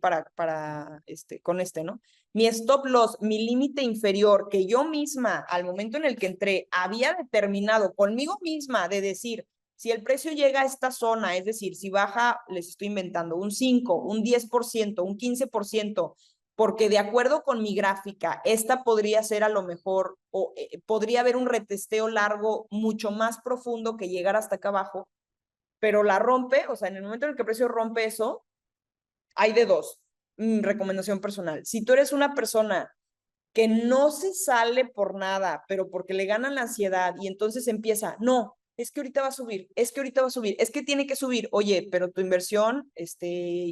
con ¿no? Mi stop loss, mi límite inferior, que yo misma, al momento en el que entré, había determinado conmigo misma de decir, si el precio llega a esta zona, es decir, si baja, les estoy inventando, un 5, un 10%, un 15%, porque de acuerdo con mi gráfica, esta podría ser a lo mejor, o podría haber un retesteo largo mucho más profundo que llegar hasta acá abajo, pero la rompe, o sea, en el momento en el que el precio rompe eso, hay de dos. Recomendación personal. Si tú eres una persona que no se sale por nada, pero porque le ganan la ansiedad y entonces empieza, no, es que ahorita va a subir, es que ahorita va a subir, es que tiene que subir, oye, pero tu inversión,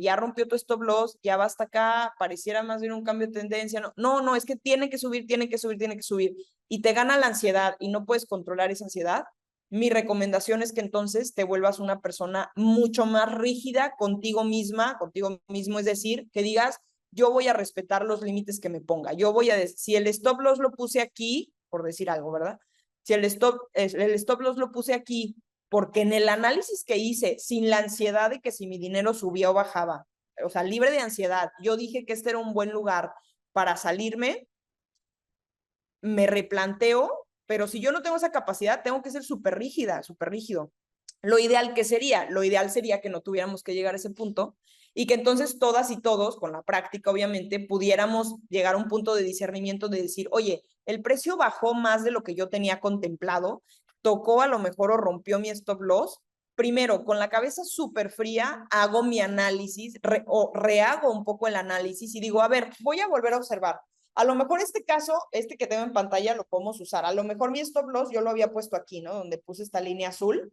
ya rompió tu stop loss, ya va hasta acá, pareciera más bien un cambio de tendencia, no, es que tiene que subir, tiene que subir, tiene que subir, y te gana la ansiedad y no puedes controlar esa ansiedad. Mi recomendación es que entonces te vuelvas una persona mucho más rígida contigo mismo, es decir, que digas, yo voy a respetar los límites que me ponga. Yo voy a decir, si el stop loss lo puse aquí, por decir algo, ¿verdad? Si el stop loss lo puse aquí, porque en el análisis que hice, sin la ansiedad de que si mi dinero subía o bajaba, o sea, libre de ansiedad, yo dije que este era un buen lugar para salirme, me replanteo, pero si yo no tengo esa capacidad, tengo que ser súper rígida, súper rígido. Lo ideal sería que no tuviéramos que llegar a ese punto y que entonces todas y todos, con la práctica obviamente, pudiéramos llegar a un punto de discernimiento de decir, oye, el precio bajó más de lo que yo tenía contemplado, tocó a lo mejor o rompió mi stop loss. Primero, con la cabeza súper fría, hago mi análisis o rehago un poco el análisis y digo, a ver, voy a volver a observar. A lo mejor este caso, que tengo en pantalla, lo podemos usar. A lo mejor mi stop loss yo lo había puesto aquí, ¿no? Donde puse esta línea azul,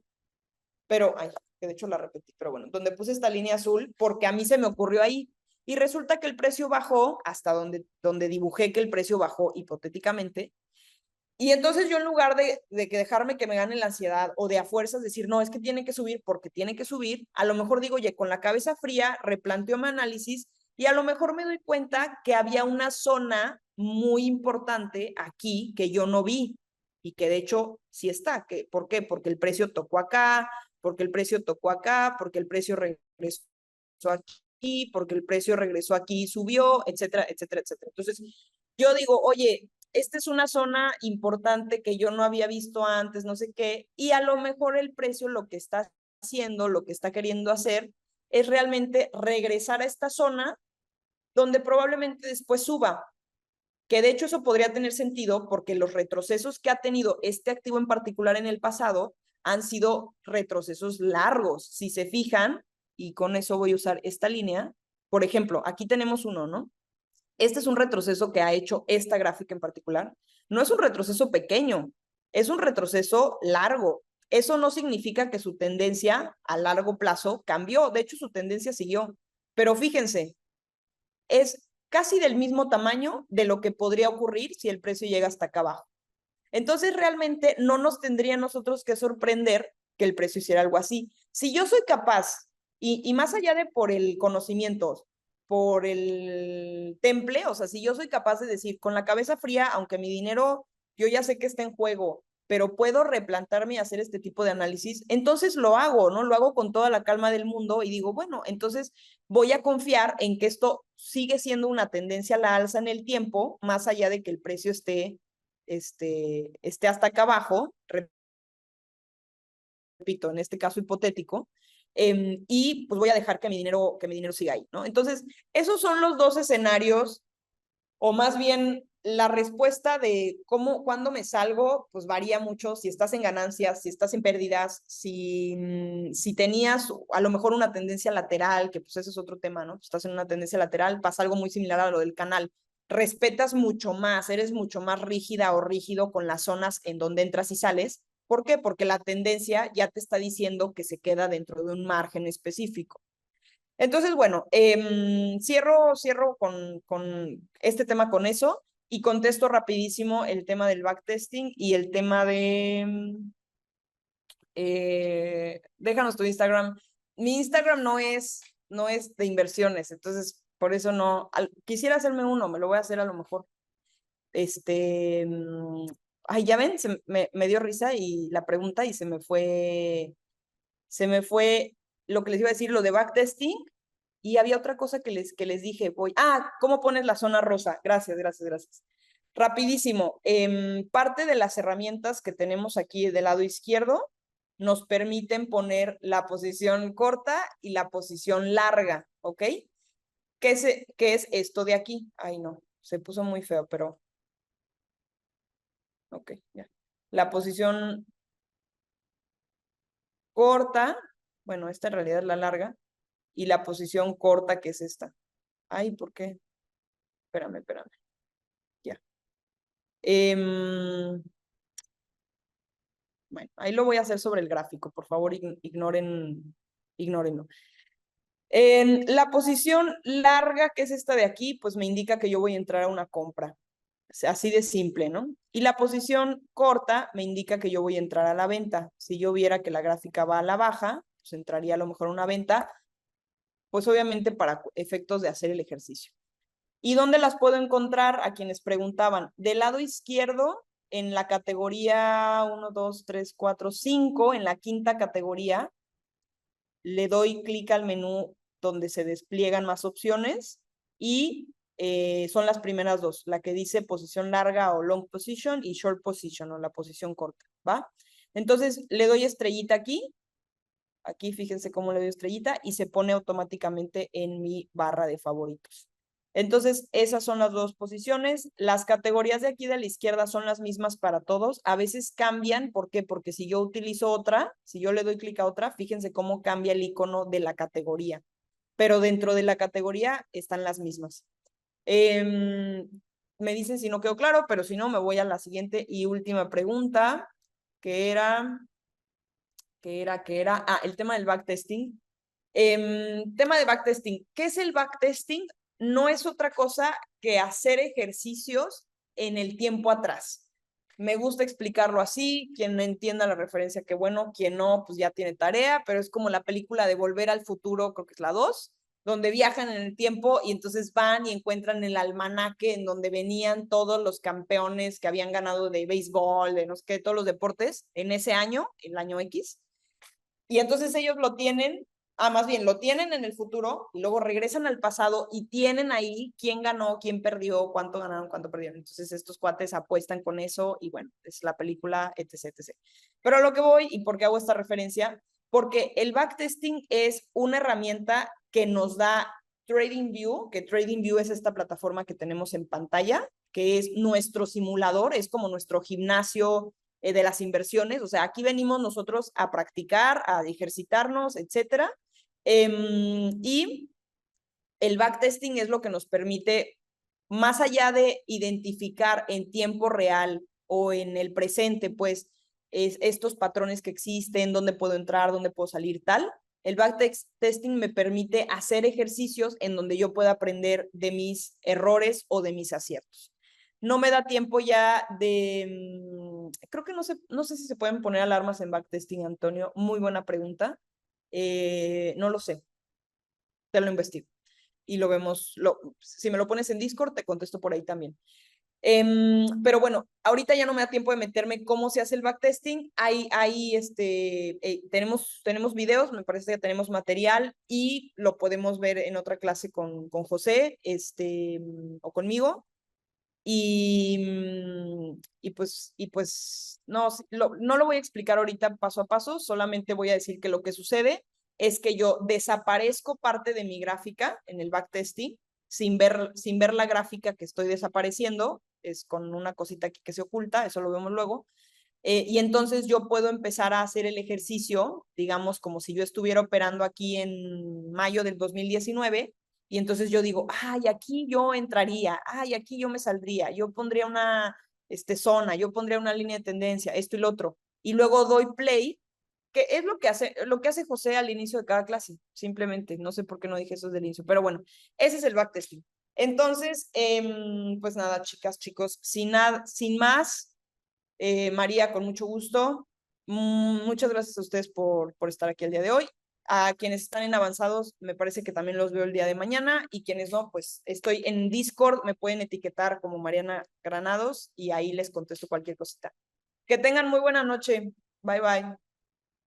pero, que de hecho la repetí, pero bueno, donde puse esta línea azul, porque a mí se me ocurrió ahí. Y resulta que el precio bajó hasta donde dibujé que el precio bajó hipotéticamente. Y entonces yo en lugar de que dejarme que me gane la ansiedad o de a fuerzas decir, no, es que tiene que subir porque tiene que subir, a lo mejor digo, oye, con la cabeza fría, replanteo mi análisis y a lo mejor me doy cuenta que había una zona muy importante aquí que yo no vi y que de hecho sí está. ¿Por qué? Porque el precio tocó acá, porque el precio tocó acá, porque el precio regresó aquí, porque el precio regresó aquí y subió, etcétera, etcétera, etcétera. Entonces, yo digo, oye, esta es una zona importante que yo no había visto antes, no sé qué, y a lo mejor el precio lo que está haciendo, lo que está queriendo hacer, es realmente regresar a esta zona donde probablemente después suba, que de hecho eso podría tener sentido porque los retrocesos que ha tenido este activo en particular en el pasado han sido retrocesos largos. Si se fijan, y con eso voy a usar esta línea. Por ejemplo, aquí tenemos uno, ¿no? Este es un retroceso que ha hecho esta gráfica en particular. No es un retroceso pequeño, es un retroceso largo. Eso no significa que su tendencia a largo plazo cambió. De hecho, su tendencia siguió. Pero fíjense, es casi del mismo tamaño de lo que podría ocurrir si el precio llega hasta acá abajo. Entonces, realmente no nos tendría a nosotros que sorprender que el precio hiciera algo así. Si yo soy capaz, y más allá de por el conocimiento, por el temple, o sea, si yo soy capaz de decir con la cabeza fría, aunque mi dinero, yo ya sé que está en juego, pero puedo replantarme y hacer este tipo de análisis, entonces lo hago, ¿no? Lo hago con toda la calma del mundo y digo, bueno, entonces voy a confiar en que esto sigue siendo una tendencia a la alza en el tiempo, más allá de que el precio esté hasta acá abajo, repito, en este caso hipotético, y pues voy a dejar que mi dinero siga ahí, ¿no? Entonces, esos son los dos escenarios, o más bien la respuesta de cuándo me salgo, pues varía mucho, si estás en ganancias, si estás en pérdidas, si tenías a lo mejor una tendencia lateral, que pues ese es otro tema, ¿no? Pues estás en una tendencia lateral, pasa algo muy similar a lo del canal. Respetas mucho más, eres mucho más rígida o rígido con las zonas en donde entras y sales. ¿Por qué? Porque la tendencia ya te está diciendo que se queda dentro de un margen específico. Entonces, bueno, cierro con este tema con eso y contesto rapidísimo el tema del backtesting y el tema de, déjanos tu Instagram. Mi Instagram no es de inversiones, entonces por eso no, quisiera hacerme uno, me lo voy a hacer a lo mejor. Ay, ya ven, me dio risa y la pregunta y se me fue lo que les iba a decir, lo de backtesting. Y había otra cosa que les dije, ¿cómo pones la zona rosa? Gracias, gracias, gracias. Rapidísimo, parte de las herramientas que tenemos aquí del lado izquierdo nos permiten poner la posición corta y la posición larga, ¿ok? ¿Qué es esto de aquí? Ay, no, se puso muy feo, pero, ok, ya. La posición corta, bueno, esta en realidad es la larga, y la posición corta, que es esta. Ay, ¿por qué? Espérame. Ya. Bueno, ahí lo voy a hacer sobre el gráfico, por favor, ignórenlo. En la posición larga, que es esta de aquí, pues me indica que yo voy a entrar a una compra. Así de simple, ¿no? Y la posición corta me indica que yo voy a entrar a la venta. Si yo viera que la gráfica va a la baja, pues entraría a lo mejor a una venta, pues obviamente para efectos de hacer el ejercicio. ¿Y dónde las puedo encontrar? A quienes preguntaban. Del lado izquierdo, en la categoría 1, 2, 3, 4, 5, en la quinta categoría, le doy clic al menú donde se despliegan más opciones y son las primeras dos, la que dice posición larga o long position y short position o la posición corta, ¿va? Entonces le doy estrellita aquí fíjense cómo le doy estrellita y se pone automáticamente en mi barra de favoritos. Entonces, esas son las dos posiciones. Las categorías de aquí de la izquierda son las mismas para todos. A veces cambian. ¿Por qué? Porque si yo utilizo otra, si yo le doy clic a otra, fíjense cómo cambia el icono de la categoría. Pero dentro de la categoría están las mismas. Me dicen si no quedó claro, pero si no, me voy a la siguiente y última pregunta, que era el tema del backtesting. Tema de backtesting. ¿Qué es el backtesting? No es otra cosa que hacer ejercicios en el tiempo atrás. Me gusta explicarlo así, quien no entienda la referencia, que bueno, quien no, pues ya tiene tarea, pero es como la película de Volver al Futuro, creo que es la 2, donde viajan en el tiempo y entonces van y encuentran el almanaque en donde venían todos los campeones que habían ganado de béisbol, de no sé qué, todos los deportes en ese año, el año X. Y entonces ellos más bien lo tienen en el futuro y luego regresan al pasado y tienen ahí quién ganó, quién perdió, cuánto ganaron, cuánto perdieron. Entonces estos cuates apuestan con eso y bueno, es la película, etc, etc. Pero a lo que voy y por qué hago esta referencia, porque el backtesting es una herramienta que nos da TradingView, que TradingView es esta plataforma que tenemos en pantalla, que es nuestro simulador, es como nuestro gimnasio de las inversiones. O sea, aquí venimos nosotros a practicar, a ejercitarnos, etcétera. Y el backtesting es lo que nos permite, más allá de identificar en tiempo real o en el presente, pues, estos patrones que existen, dónde puedo entrar, dónde puedo salir, tal. El backtesting me permite hacer ejercicios en donde yo pueda aprender de mis errores o de mis aciertos. No me da tiempo ya de... creo que no sé si se pueden poner alarmas en backtesting, Antonio. Muy buena pregunta. No lo sé. Te lo investigo y lo vemos. Si me lo pones en Discord, te contesto por ahí también. Pero bueno, ahorita ya no me da tiempo de meterme cómo se hace el backtesting. Tenemos videos, me parece que tenemos material y lo podemos ver en otra clase con José o conmigo. Y pues no, no lo voy a explicar ahorita paso a paso, solamente voy a decir que lo que sucede es que yo desaparezco parte de mi gráfica en el backtesting sin ver la gráfica que estoy desapareciendo, es con una cosita aquí que se oculta, eso lo vemos luego. Y entonces yo puedo empezar a hacer el ejercicio, digamos, como si yo estuviera operando aquí en mayo del 2019, y entonces yo digo, ay, aquí yo entraría, ay, aquí yo me saldría, yo pondría una zona, yo pondría una línea de tendencia, esto y lo otro. Y luego doy play, que es lo que hace José al inicio de cada clase, simplemente. No sé por qué no dije eso desde el inicio, pero bueno, ese es el backtesting. Entonces, pues nada, chicas, chicos, sin más, María, con mucho gusto. Muchas gracias a ustedes por estar aquí el día de hoy. A quienes están en avanzados, me parece que también los veo el día de mañana, y quienes no, pues estoy en Discord, me pueden etiquetar como Mariana Granados y ahí les contesto cualquier cosita. Que tengan muy buena noche. Bye bye.